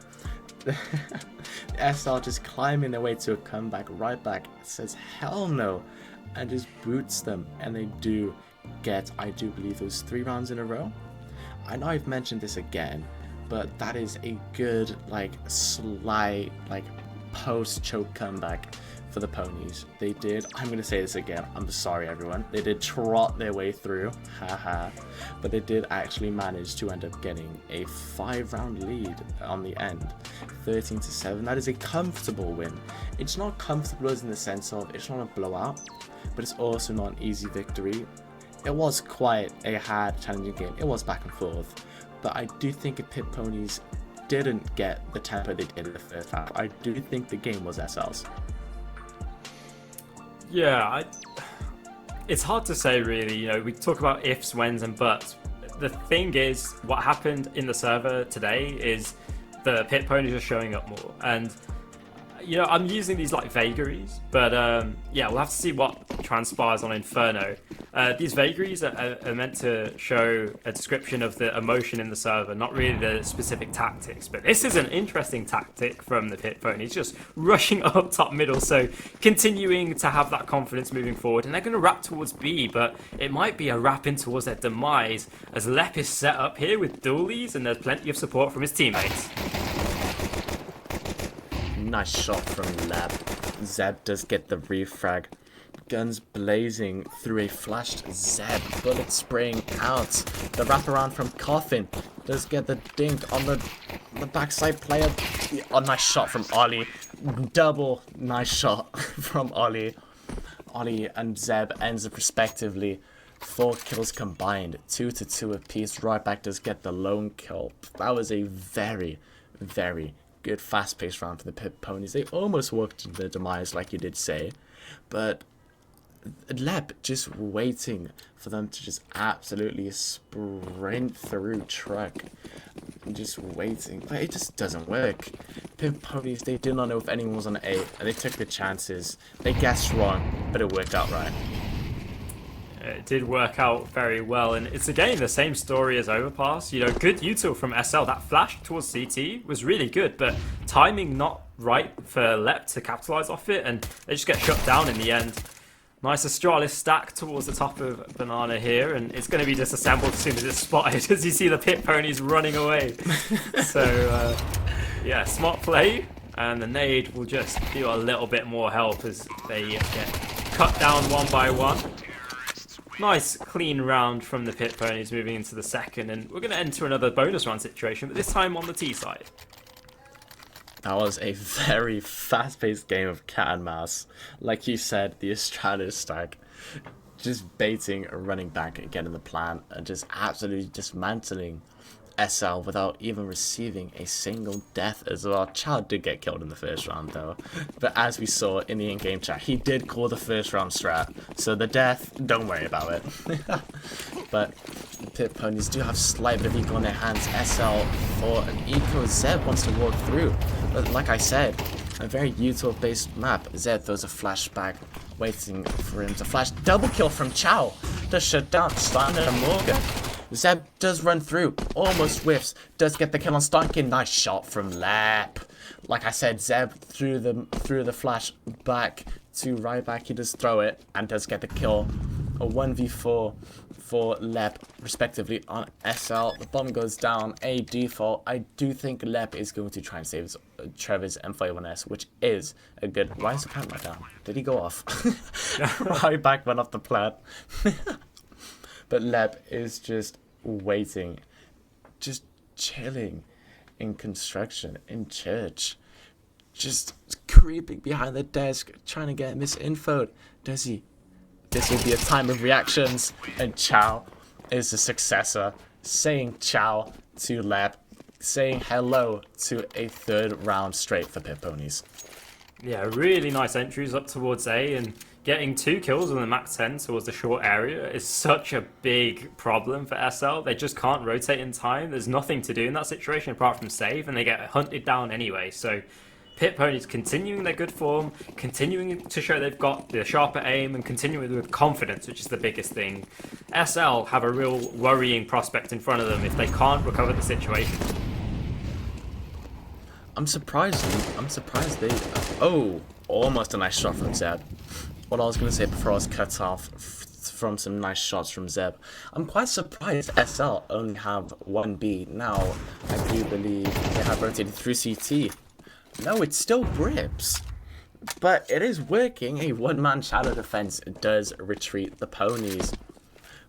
SL just climbing their way to a comeback. Ryback says hell no and just boots them, and they do get, I do believe it was 3 rounds in a row. I know I've mentioned this again, but that is a good slight post choke comeback for the Ponies. They did, I'm going to say this again, I'm sorry everyone, they did trot their way through, haha, but they did actually manage to end up getting a 5-round lead on the end, 13-7. That is a comfortable win. It's not comfortable as in the sense of it's not a blowout, but it's also not an easy victory. It was quite a hard, challenging game. It was back and forth, but I do think if Pit Ponies didn't get the tempo they did in the first half, I do think the game was SL's. Yeah, it's hard to say really. You know, we talk about ifs, whens, and buts. The thing is, what happened in the server today is the Pit Ponies are showing up more, and you know, I'm using these like vagaries, but yeah, we'll have to see what transpires on Inferno. These vagaries are meant to show a description of the emotion in the server, not really the specific tactics. But this is an interesting tactic from the Pit Ponies, just rushing up top middle, so continuing to have that confidence moving forward. And they're going to wrap towards B, but it might be a wrap in towards their demise, as Lep is set up here with dualies, and there's plenty of support from his teammates. Nice shot from Lab. Zeb does get the refrag. Guns blazing through a flashed Zeb. Bullet spraying out. The wraparound from Coffin does get the dink on the backside player. Oh, nice shot from Ollie. Double nice shot from Ollie. Ollie and Zeb ends up respectively 4 kills combined. 2-2 apiece. Ryback does get the lone kill. That was a very, very good fast-paced round for the Pit Ponies. They almost walked into their demise, like you did say, but Lep just waiting for them to just absolutely sprint through truck, just waiting, but it just doesn't work. Pit Ponies, they did not know if anyone was on 8, and they took the chances. They guessed wrong, but it worked out right. It did work out very well, and it's again the same story as Overpass. You know, good util from SL. That flash towards CT was really good, but timing not right for Lep to capitalize off it, and they just get shut down in the end. Nice Astralis stack towards the top of Banana here, and it's going to be disassembled as soon as it's spotted, as you see the Pit Ponies running away. So, yeah, smart play, and the nade will just do a little bit more help as they get cut down one by one. Nice clean round from the Pit Ponies moving into the second, and we're going to enter another bonus round situation, but this time on the T side. That was a very fast-paced game of cat and mouse. Like you said, the Estrada stack just baiting a running back, getting the plan, and just absolutely dismantling SL without even receiving a single death as well. Chow did get killed in the first round though, but as we saw in the in-game chat, he did call the first round strat, so the death, don't worry about it. But the Pit Ponies do have slight bit of eco on their hands. SL for an eco. Zeb wants to walk through, but like I said, a very util based map. Zeb throws a flashback, waiting for him to flash. Double kill from Chow to shut down Steiner and Morgan. Zeb does run through, almost whiffs, does get the kill on Stonkin. Nice shot from Lep. Like I said, Zeb threw the flash back to Ryback. He does throw it and does get the kill. A 1v4 for Lep, respectively, on SL. The bomb goes down. A default. I do think Lep is going to try and save Trevor's M41S, which is a good. Why is the camera down? Did he go off? Ryback went off the plant. But Lep is just waiting, just chilling in construction, in church, just creeping behind the desk, trying to get misinfoed. Does he? This will be a time of reactions, and Chow is the successor, saying ciao to Lep, saying hello to a third round straight for Pit Ponies. Yeah, really nice entries up towards A, and getting 2 kills on the max 10 towards the short area is such a big problem for SL. They just can't rotate in time. There's nothing to do in that situation apart from save, and they get hunted down anyway. So Pit Ponies continuing their good form, continuing to show they've got the sharper aim, and continuing with confidence, which is the biggest thing. SL have a real worrying prospect in front of them if they can't recover the situation. I'm surprised they... Oh, almost a nice shot from Zeb. What I was going to say before I was cut off from some nice shots from Zeb. I'm quite surprised SL only have 1B. Now, I do believe they have rotated through CT. No, it's still Grips. But it is working. A one-man shadow defense does retreat the Ponies.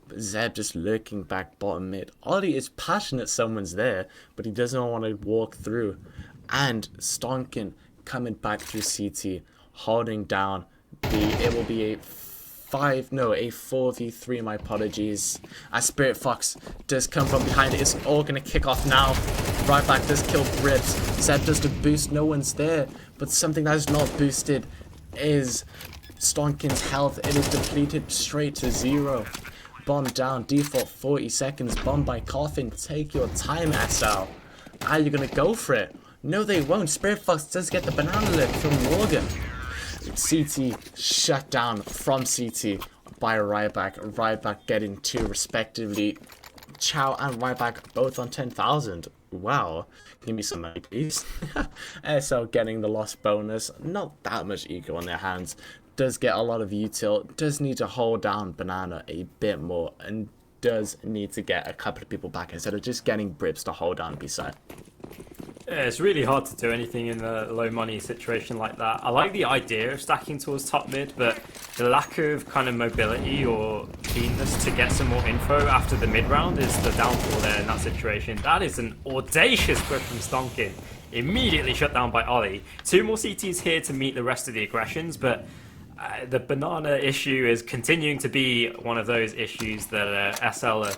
But Zeb just lurking back bottom mid. Ollie is passionate someone's there, but he doesn't want to walk through. And Stonkin coming back through CT, holding down it will be a 4v3, my apologies. As Spirit Fox does come from behind, it's all going to kick off now. Right back does kill Grips. Zeb does the boost, no one's there. But something that is not boosted is Stonkin's health. It is depleted straight to 0. Bomb down, default 40 seconds. Bomb by Coffin, take your time, SL. Are you going to go for it? No, they won't. Spirit Fox does get the banana lick from Morgan. CT shut down from CT by Ryback. Ryback getting 2 respectively. Chow and Ryback both on 10,000. Wow. Give me some money, please. SL getting the lost bonus. Not that much eco on their hands. Does get a lot of util. Does need to hold down Banana a bit more. And does need to get a couple of people back instead of just getting Brips to hold down beside. Yeah, it's really hard to do anything in a low money situation like that. I like the idea of stacking towards top mid, but the lack of kind of mobility or keenness to get some more info after the mid round is the downfall there in that situation. That is an audacious push from Stonkin. Immediately shut down by Ollie. 2 more CTs here to meet the rest of the aggressions, but the banana issue is continuing to be one of those issues that SL are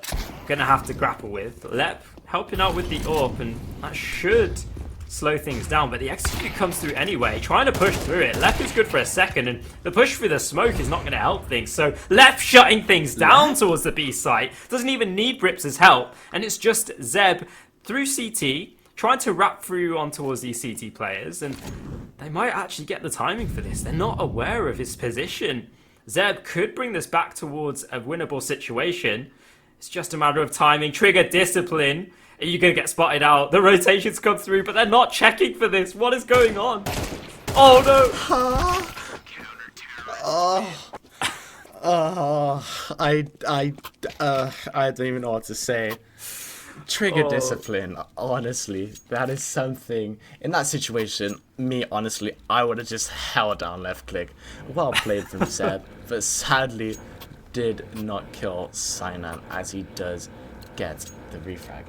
going to have to grapple with. Lep helping out with the AWP, and that should slow things down, but the execute comes through anyway, trying to push through it. Lep is good for a second, and the push through the smoke is not going to help things, so Lep shutting things down towards the B site. Doesn't even need Brips' help, and it's just Zeb through CT, trying to wrap through on towards these CT players, and they might actually get the timing for this. They're not aware of his position. Zeb could bring this back towards a winnable situation. It's just a matter of timing. Trigger discipline. Are you going to get spotted out? The rotations come through, but they're not checking for this. What is going on? Oh no! I don't even know what to say. Trigger Oh. discipline, honestly, that is something. In that situation, honestly, I would have just held down left click. Well played from Zeb, but sadly did not kill Sinan as he does get the refrag.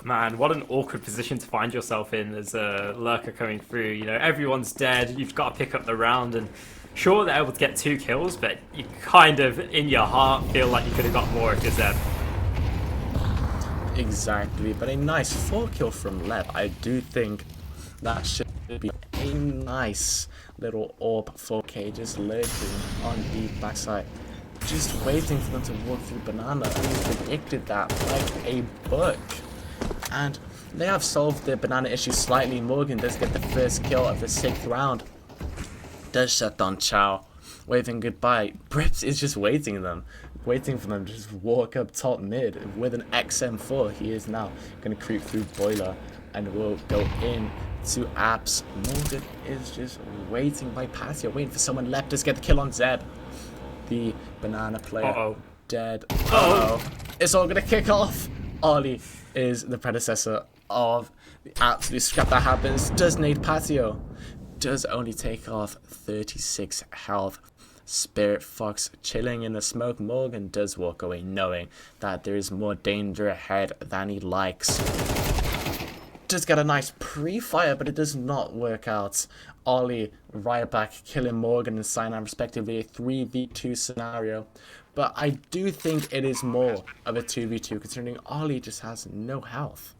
Man, what an awkward position to find yourself in as a lurker coming through. You know, everyone's dead, you've got to pick up the round, and sure, they're able to get 2 kills, but you kind of, in your heart, feel like you could have got more if you're Zeb. Exactly, but a nice 4 kill from Lev. I do think that should be a nice little orb 4K just lurking on the backside. Just waiting for them to walk through banana, and he predicted that like a book. And they have solved the banana issue slightly. Morgan does get the first kill of the 6th round. Does shut down Chow, waving goodbye. Brips is just waiting for them to just walk up top mid with an XM4. He is now going to creep through boiler and will go in to apps. Morgan is just waiting by patio, waiting for someone left to get the kill on Zeb. The banana player dead. It's all going to kick off. Ollie is the predecessor of the absolute scrap that happens. Does need patio. Does only take off 36 health. Spirit Fox chilling in the smoke. Morgan does walk away knowing that there is more danger ahead than he likes. Does get a nice pre-fire, but it does not work out. Ollie right back killing Morgan and Sinan respectively, a 3v2 scenario. But I do think it is more of a 2v2 considering Ollie just has no health.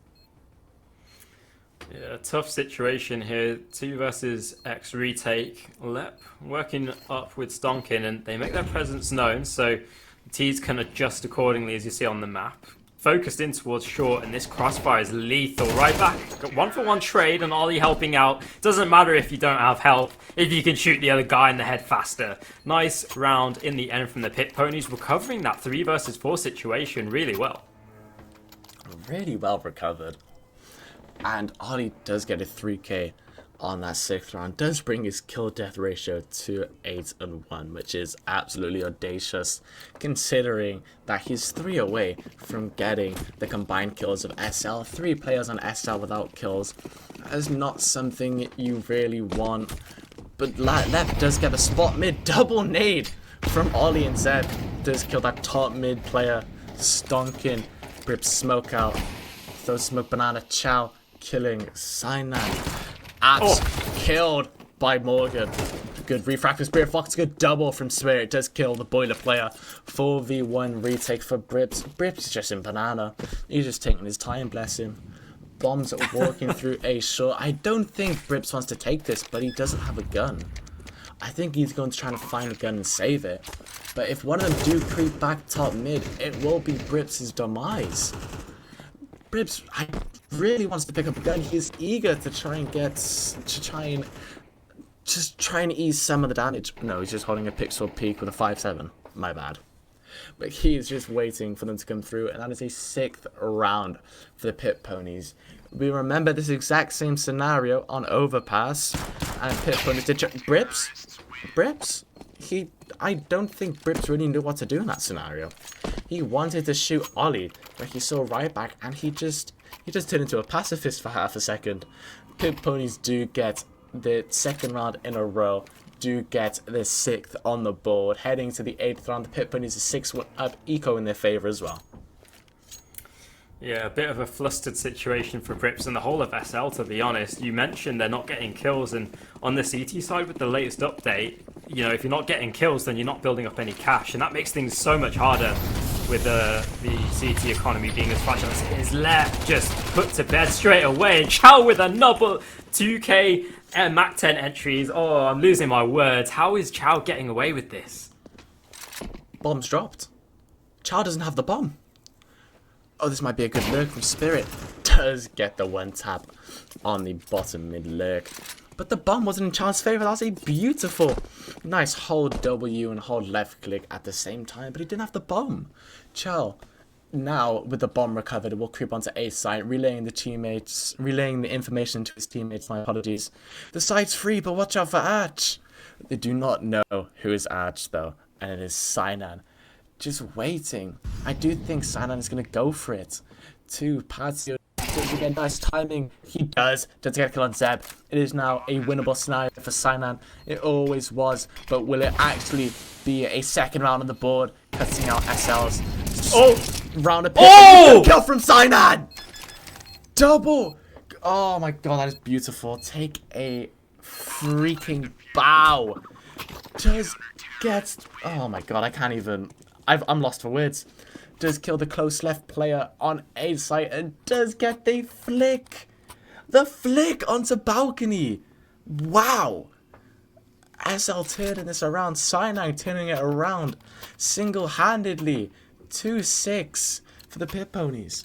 Yeah, tough situation here. 2 versus X retake. Lep working up with Stonkin, and they make their presence known, so the T's can adjust accordingly as you see on the map. Focused in towards short, and this crossfire is lethal. Right back, got 1-for-1 trade, and Ollie helping out. Doesn't matter if you don't have health, if you can shoot the other guy in the head faster. Nice round in the end from the Pit Ponies, recovering that 3 versus 4 situation really well. Really well recovered. And Ollie does get a 3k on that 6th round. Does bring his kill-death ratio to 8-1, which is absolutely audacious, considering that he's 3 away from getting the combined kills of SL. 3 players on SL without kills is not something you really want. But Lep does get a spot mid double nade from Ollie, and Zed does kill that top mid player. Stonkin, Brip smoke out, throws smoke banana, Chow killing Sinan. Apps killed by Morgan. Good refractor Spirit Fox, good double from Spirit. Does kill the boiler player. 4v1 retake for Brips. Brips is just in banana. He's just taking his time, bless him. Bombs walking through a short. I don't think Brips wants to take this, but he doesn't have a gun. I think he's going to try to find a gun and save it. But if one of them do creep back top mid, it will be Brips' demise. Brips really wants to pick up a gun. He's eager to try and ease some of the damage. No, he's just holding a pixel peak with a 5.7. My bad. But he's just waiting for them to come through, and that is a 6th round for the Pit Ponies. We remember this exact same scenario on Overpass, and Pit Ponies did Brips? I don't think Brips really knew what to do in that scenario. He wanted to shoot Ollie, but he saw right back, and he just turned into a pacifist for half a second. Pit Ponies do get the 2nd round in a row, do get the 6th on the board. Heading to the 8th round, the Pit Ponies are 6-1 up, eco in their favour as well. Yeah, a bit of a flustered situation for Brips and the whole of SL, to be honest. You mentioned they're not getting kills, and on the CT side with the latest update, you know, if you're not getting kills, then you're not building up any cash, and that makes things so much harder with the CT economy being as fragile as it is. Left just put to bed straight away, and Chow with another 2k Mac 10 entries. Oh, I'm losing my words. How is Chow getting away with this? Bomb's dropped. Chow doesn't have the bomb. Oh, this might be a good lurk from Spirit. Does get the 1 tap on the bottom mid lurk. But the bomb wasn't in Chow's favour. That was a beautiful, nice hold W and hold left click at the same time. But he didn't have the bomb. Chow, now with the bomb recovered, will creep onto A site, relaying the information to his teammates. My apologies. The site's free, but watch out for Arch. They do not know who is Arch though, and it is Sinan. just waiting. I do think Cyan is going to go for it. To Patio. Does get nice timing. He does get a kill on Zeb. It is now a winnable scenario for Cyan. It always was. But will it actually be a second round on the board? Cutting out SL's round of pick. Oh! Kill from Cyan! Double! Oh my god, that is beautiful. Take a freaking bow. Does get... Oh my god, I can't even... I'm lost for words. Does kill the close left player on A site and does get the flick. The flick onto balcony. Wow. SL turning this around. Cyan turning it around single-handedly. 2-6 for the Pit Ponies.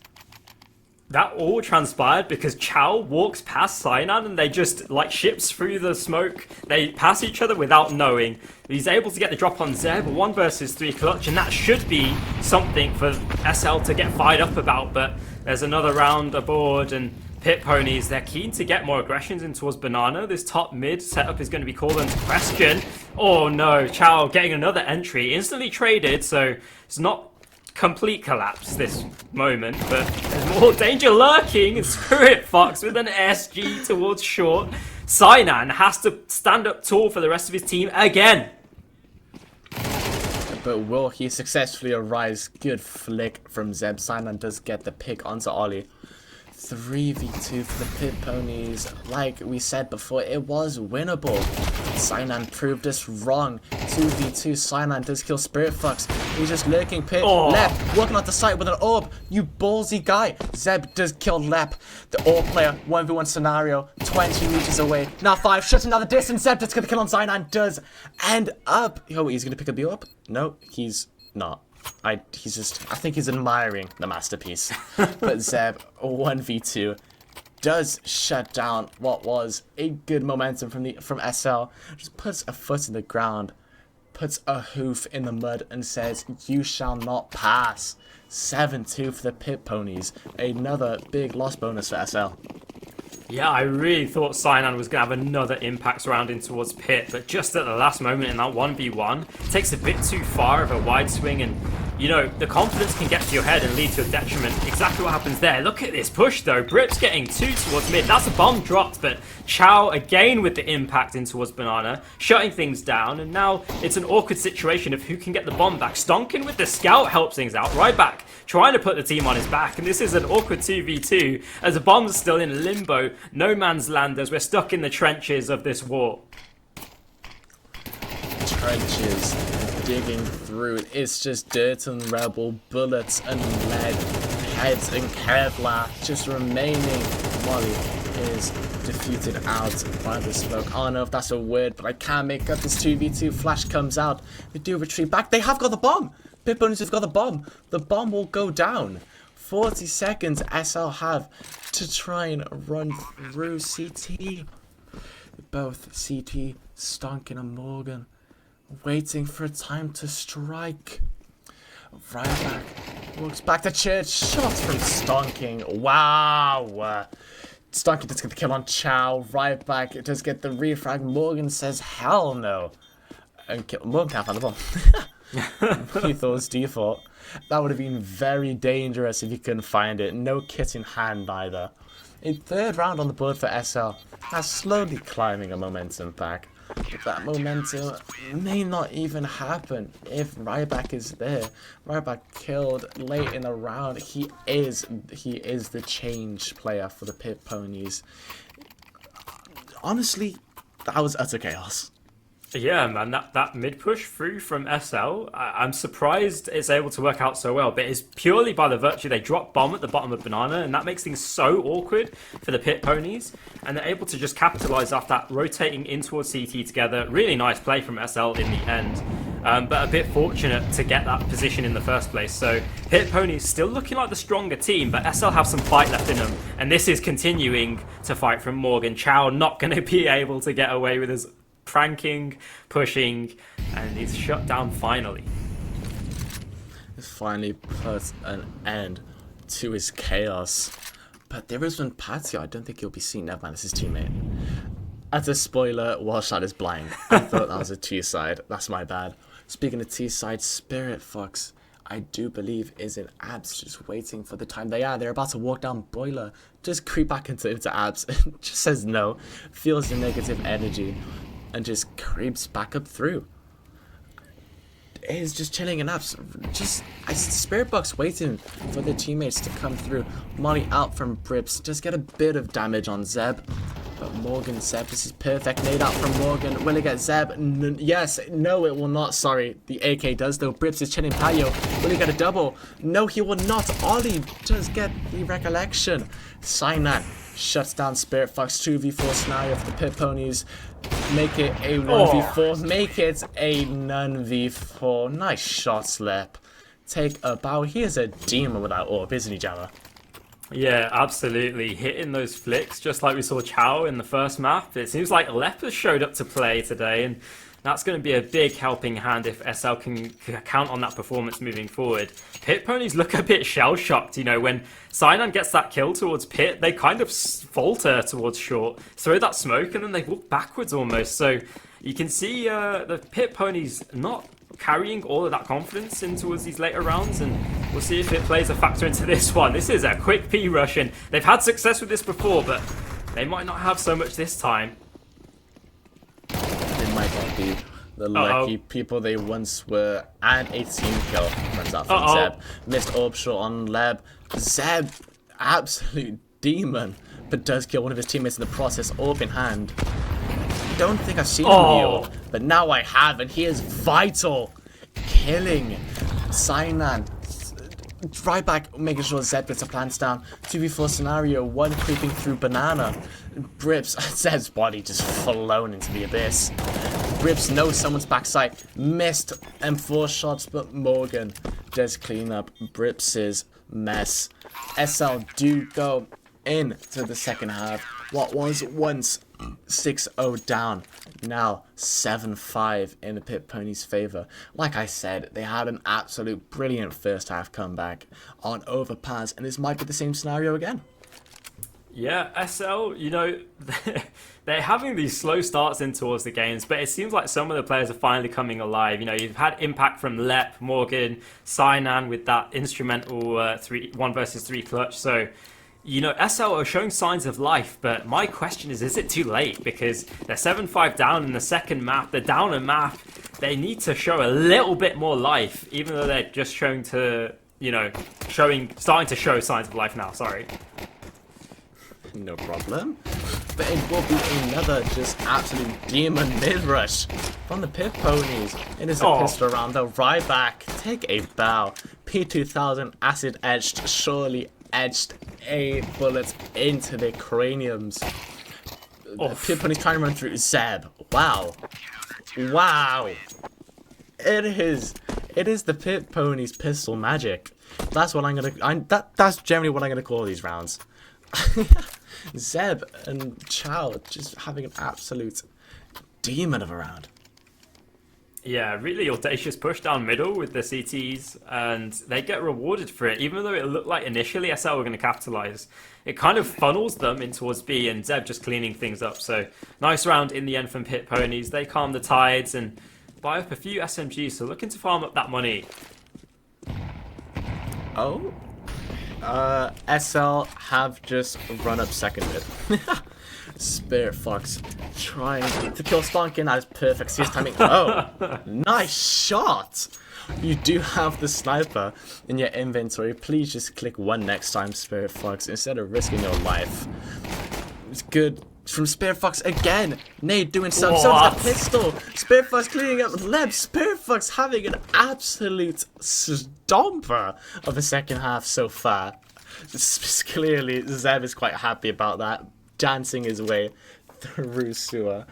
That all transpired because Chow walks past Cyan and they just, like ships through the smoke, they pass each other without knowing. He's able to get the drop on Zeb, 1 versus 3 clutch, and that should be something for SL to get fired up about, but there's another round aboard, and Pit Ponies, they're keen to get more aggressions in towards Banana. This top mid setup is going to be called into question. Oh no, Chow getting another entry, instantly traded, so it's not complete collapse this moment, but there's more danger lurking. Spirit Fox with an SG towards short. Cyan has to stand up tall for the rest of his team again. But will he successfully arise? Good flick from Zeb. Cyan does get the pick onto Ollie. 3v2 for the Pit Ponies. Like we said before, it was winnable. Cyan proved us wrong. 2v2, Cyan does kill Spirit Fox. He's just lurking pit. Lep working on the site with an orb. You ballsy guy. Zeb does kill Lep. The orb player, 1v1 scenario, 20 meters away. Now 5, shutting down the distance. Zeb does get the kill on Cyan, does end up. Oh, he's gonna pick up the orb? No, he's not. I think he's admiring the masterpiece. But Zeb, 1v2, does shut down what was a good momentum from SL. Just puts a foot in the ground, puts a hoof in the mud, and says, "You shall not pass." 7-2 for the Pit Ponies. Another big loss bonus for SL. Yeah, I really thought Cyan was going to have another impact round in towards Pit, but just at the last moment in that 1v1, it takes a bit too far of a wide swing, and, you know, the confidence can get to your head and lead to a detriment. Exactly what happens there. Look at this push, though. Brip's getting 2 towards mid. That's a bomb dropped, but Chow again with the impact in towards Banana, shutting things down, and now it's an awkward situation of who can get the bomb back. Stonkin with the scout helps things out. Right back, trying to put the team on his back, and this is an awkward 2v2 as the bomb's still in limbo. No man's land as we're stuck in the trenches of this war. Trenches, digging through. It's just dirt and rebel, bullets and lead, heads and Kevlar just remaining. Molly is defeated out by the smoke. I don't know if that's a word, but I can't make up this 2v2. Flash comes out. They do retreat back. They have got the bomb. Pit Ponies have got the bomb. The bomb will go down. 40 seconds SL have to try and run through CT. Both CT, Stonkin and Morgan waiting for a time to strike. Right back, walks back to church, shot from Stonking. Wow. Stonking does get the kill on Chow. Right back, it does get the refrag. Morgan says hell no. And Morgan can't find the bomb. He thought it was default. That would have been very dangerous if you couldn't find it. No kit in hand either. A third round on the board for SL. That's slowly climbing a momentum back. But that momentum may not even happen if Ryback is there. Ryback killed late in the round. He is the change player for the Pit Ponies. Honestly, that was utter chaos. Yeah, man, that mid push through from SL, I'm surprised it's able to work out so well, but it's purely by the virtue they drop bomb at the bottom of Banana, and that makes things so awkward for the Pit Ponies, and they're able to just capitalize off that, rotating in towards CT together. Really nice play from SL in the end, but a bit fortunate to get that position in the first place. So Pit Ponies still looking like the stronger team, but SL have some fight left in them, and this is continuing to fight from Morgan. Chow not going to be able to get away with his pranking, pushing, and he's shut down finally. He's finally put an end to his chaos. But there is one Patio. I don't think he'll be seen. Never mind, it's his teammate. As a spoiler, Welshlaad is blind. I thought that was a T-side. That's my bad. Speaking of T-side, Spirit Fox I do believe is in Abs, just waiting for the time. They're about to walk down Boiler. Just creep back into Abs. Just says no. Feels the negative energy. And just creeps back up through. Is just chilling in Abs. Spirit Box waiting for their teammates to come through. Molly out from Brips. Just get a bit of damage on Zeb. But Morgan, Zeb, this is perfect. Nade out from Morgan. Will it get Zeb? Yes. No, it will not. Sorry. The AK does, though. Brips is chilling Payo. Will he get a double? No, he will not. Ollie does get the recollection. Cyanide shuts down Spirit Fox. 2v4 scenario for the Pit Ponies. Make it a 1v4. Make it a none v4. Nice shot, Slip. Take a bow. He is a demon with that orb, isn't he, Jammer? Yeah, absolutely. Hitting those flicks, just like we saw Chow in the first map. It seems like Leper showed up to play today, and that's going to be a big helping hand if SL can count on that performance moving forward. Pit Ponies look a bit shell-shocked, you know, when Cyanan gets that kill towards Pit, they kind of falter towards short, throw that smoke, and then they walk backwards almost. So you can see the Pit Ponies not carrying all of that confidence in towards these later rounds, and we'll see if it plays a factor into this one. This is a quick P rush, and they've had success with this before, but they might not have so much this time. It might not be the lucky people they once were. And a team kill runs out from Zeb. Missed orb shot on Leb. Zeb, absolute demon, but does kill one of his teammates in the process, orb in hand. Don't think I've seen him heal, but now I have, and he is vital. Killing Cyanan. Right back, making sure Zeb gets a plants down. 2v4 scenario, one creeping through Banana. Brips, Zeb's body just flown into the abyss. Brips knows someone's backside. Missed M4 shots, but Morgan does clean up Brips's mess. SL do go into the second half. What was once 6-0 down, now 7-5 in the Pit Ponies' favour. Like I said, they had an absolute brilliant first half comeback on Overpass, and this might be the same scenario again. Yeah, SL, you know, they're having these slow starts in towards the games, but it seems like some of the players are finally coming alive. You know, you've had impact from Lep, Morgan, Cyanan with that instrumental 1 versus 3 clutch, so you know, SL are showing signs of life, but my question is it too late? Because they're 7-5 down in the second map, they're down a map, they need to show a little bit more life, even though they're just showing to, you know, starting to show signs of life now, sorry. No problem. But it will be another just absolute demon mid-rush from the Pit Ponies. It is a pistol round, though, right back, take a bow. P2000 acid edged, surely edged a bullet into their craniums. Pit Ponies trying to run through Zeb. Wow. Wow. It is the Pit Ponies pistol magic. That's what that's generally what I'm gonna call these rounds. Zeb and Chow just having an absolute demon of a round. Yeah, really audacious push down middle with the CTs, and they get rewarded for it. Even though it looked like initially SL were going to capitalize, it kind of funnels them in towards B, and Zeb just cleaning things up. So nice round in the end from Pit Ponies. They calm the tides and buy up a few SMGs, so looking to farm up that money. SL have just run up second mid. Spirit Fox trying to kill Stonkin. That is perfect. CS timing. Oh, nice shot. You do have the sniper in your inventory. Please just click 1 next time, Spirit Fox, instead of risking your life. It's good from Spirit Fox again. Nade doing some. So is the pistol. Spirit Fox cleaning up Leb. Spirit Fox having an absolute stomper of a second half so far. Clearly, Zeb is quite happy about that. Dancing his way through sewer.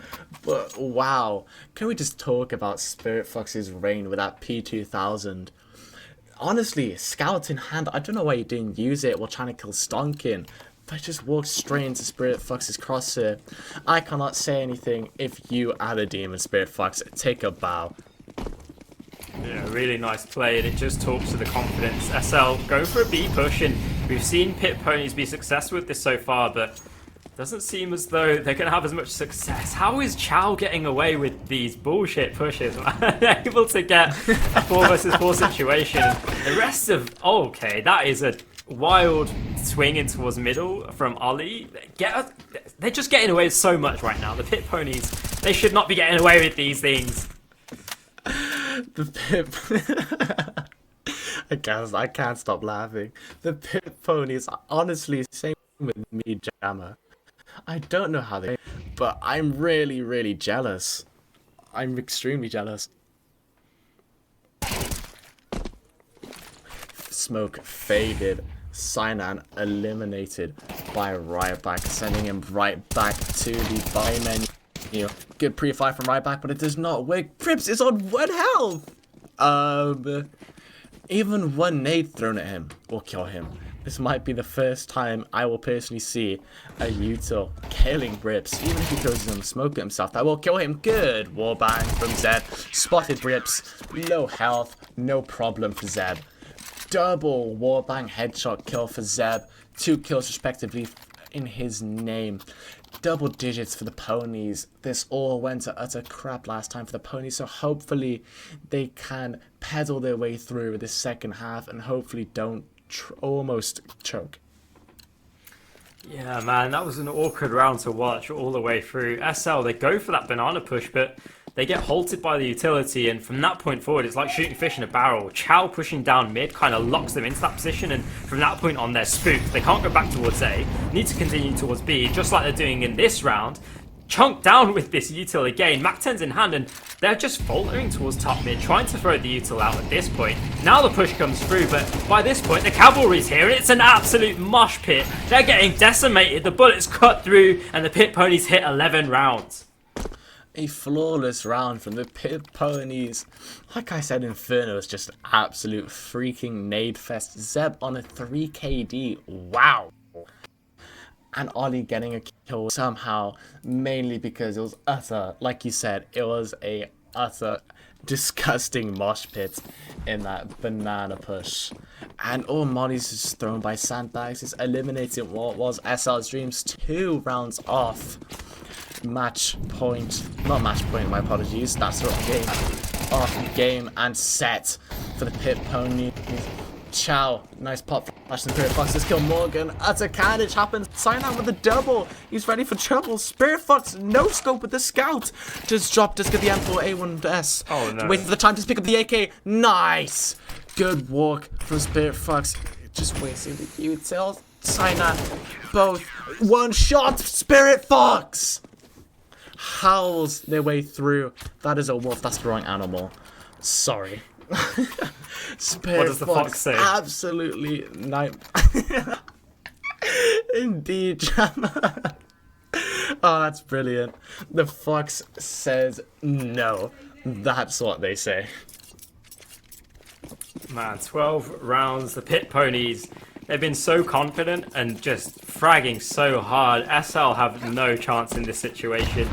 But wow, can we just talk about Spirit Fox's reign with that P2000? Honestly, scout in hand, I don't know why he didn't use it while trying to kill Stonkin, but just walked straight into Spirit Fox's crosshair. I cannot say anything. If you are the demon, Spirit Fox, take a bow. Yeah, really nice play, and it just talks to the confidence. SL going for a B push, and we've seen Pit Ponies be successful with this so far, but Doesn't seem as though they're going to have as much success. How is Chow getting away with these bullshit pushes? They're able to get a 4 versus 4 situation. The rest of... Oh, okay, that is a wild swing in towards middle from Ollie. They're just getting away with so much right now. The Pit Ponies, they should not be getting away with these things. The Pit... I can't stop laughing. The Pit Ponies are honestly same with me, Jammer. I don't know how they, but I'm really, really jealous. I'm extremely jealous. Smoke faded. Sinan eliminated by Ryback, sending him right back to the buy menu. Good pre-fire from Ryback, but it does not work. Prips is on 1 health. Even one nade thrown at him will kill him. This might be the first time I will personally see a util killing Brips, even if he throws some smoke at himself. That will kill him. Good wallbang from Zeb. Spotted Brips. Low health. No problem for Zeb. Double wallbang headshot kill for Zeb. 2 kills respectively in his name. Double digits for the Ponies. This all went to utter crap last time for the Ponies, so hopefully they can pedal their way through the second half and hopefully don't almost choke. Yeah, man, that was an awkward round to watch all the way through. SL, they go for that banana push, but they get halted by the utility, and from that point forward, it's like shooting fish in a barrel. Chow pushing down mid kind of locks them into that position, and from that point on, they're spooked. They can't go back towards A, need to continue towards B, just like they're doing in this round. Chunked down with this util again, Mac 10's in hand, and they're just faltering towards top mid, trying to throw the util out at this point. Now the push comes through, but by this point the cavalry's here, and it's an absolute mosh pit. They're getting decimated, the bullets cut through, and the Pit Ponies hit 11 rounds. A flawless round from the Pit Ponies. Like I said, Inferno is just absolute freaking nade fest. Zeb on a 3KD, wow. And Ollie getting a kill somehow, mainly because it was utter, like you said, it was a utter disgusting mosh pit in that banana push. And all Molly's is thrown by sandbags is eliminating what was SL's Dreams 2 rounds off. Match point, not match point, my apologies, that's the wrong game. Off game and set for the Pit Pony. Chow, nice pop flash in the Spirit Fox. Let's kill Morgan. Utter carnage happens. Sign out with a double. He's ready for trouble. Spirit Fox, no scope with the scout. Just dropped. Just get the M4A1S. Oh no. Waiting for the time to pick up the AK. Nice. Good walk from Spirit Fox. Just wasting the util. Sign out. Both. One shot. Spirit Fox howls their way through. That is a wolf. That's the wrong animal. Sorry. Spirit what does the fox say? Absolutely Indeed, Jammer. Oh, that's brilliant. The fox says no. That's what they say. Man, 12 rounds. The Pit Ponies, they've been so confident and just fragging so hard. SL have no chance in this situation.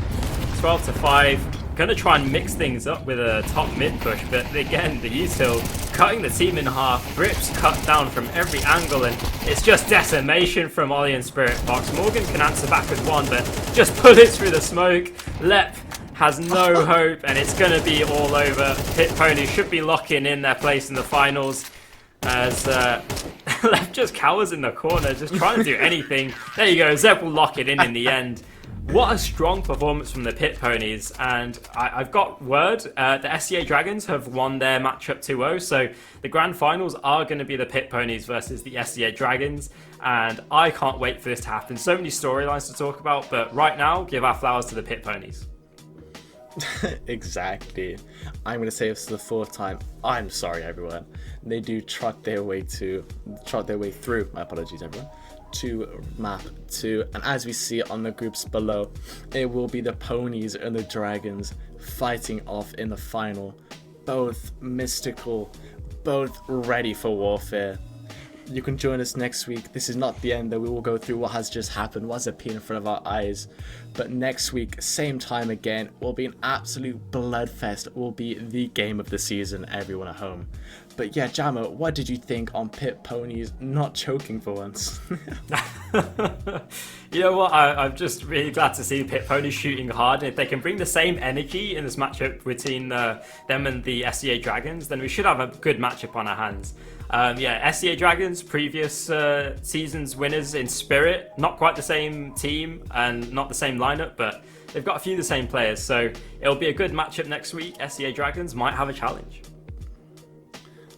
12-5. Gonna try and mix things up with a top mid push, but again, the util cutting the team in half. Brips cut down from every angle, and it's just decimation from Ollie and Spirit Fox. Morgan can answer back with one, but just pull it through the smoke. Lep has no hope, and it's gonna be all over. Pit Pony should be locking in their place in the finals, as Lep just cowers in the corner, just trying to do anything. There you go, Zeb will lock it in the end. What a strong performance from the Pit Ponies, and I've got word, the SCA Dragons have won their matchup 2-0, so the grand finals are going to be the Pit Ponies versus the SCA Dragons, and I can't wait for this to happen. So many storylines to talk about, but right now, give our flowers to the Pit Ponies. Exactly. I'm going to say this for the 4th time. I'm sorry, everyone. They do trot their way through, my apologies, everyone, to map 2, and as we see on the groups below, it will be the Ponies and the Dragons fighting off in the final. Both mystical, both ready for warfare. You can join us next week. This is not the end, though. We will go through what has just happened, what's appeared in front of our eyes. But next week, same time again, will be an absolute bloodfest. It will be the game of the season, everyone at home. But But yeah, Jammer, what did you think on Pit Ponies not choking for once? You know what? I'm just really glad to see Pit Ponies shooting hard. If they can bring the same energy in this matchup between them and the SEA Dragons, then we should have a good matchup on our hands. Yeah, SEA Dragons, previous season's winners in spirit. Not quite the same team and not the same lineup, but they've got a few of the same players. So it'll be a good matchup next week. SEA Dragons might have a challenge.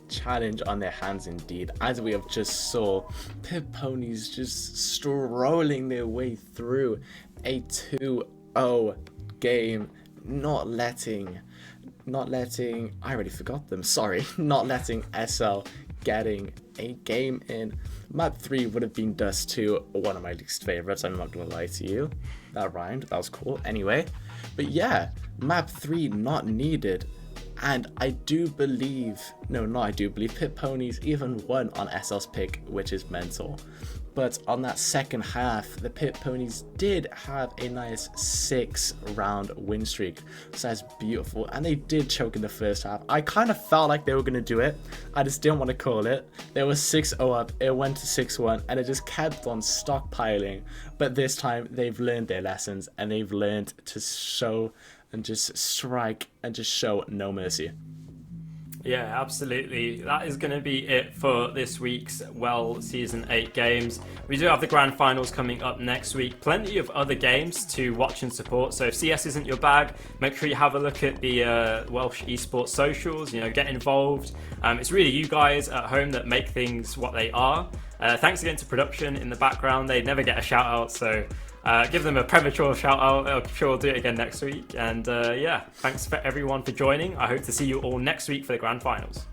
Challenge on their hands indeed, as we have just saw Pit Ponies just strolling their way through a 2-0 game, not letting I already forgot them, sorry, not letting SL getting a game in. Map 3 would have been Dust 2, one of my least favorites, I'm not gonna lie to you. That rhymed, that was cool. Anyway, but yeah, Map 3 not needed. And I do believe, Pit Ponies even won on SL's pick, which is mental. But on that second half, the Pit Ponies did have a nice 6-round win streak. So that's beautiful. And they did choke in the first half. I kind of felt like they were going to do it. I just didn't want to call it. They were 6-0 up, it went to 6-1, and it just kept on stockpiling. But this time, they've learned their lessons, and they've learned to show and just strike and just show no mercy. Yeah, absolutely. That is going to be it for this week's Season 8 games. We do have the grand finals coming up next week. Plenty of other games to watch and support. So if CS isn't your bag, make sure you have a look at the Welsh Esports socials. Get involved. It's really you guys at home that make things what they are. Thanks again to production in the background. They never get a shout out, so give them a premature shout out. I'm sure we'll do it again next week. And yeah, thanks for everyone for joining. I hope to see you all next week for the grand finals.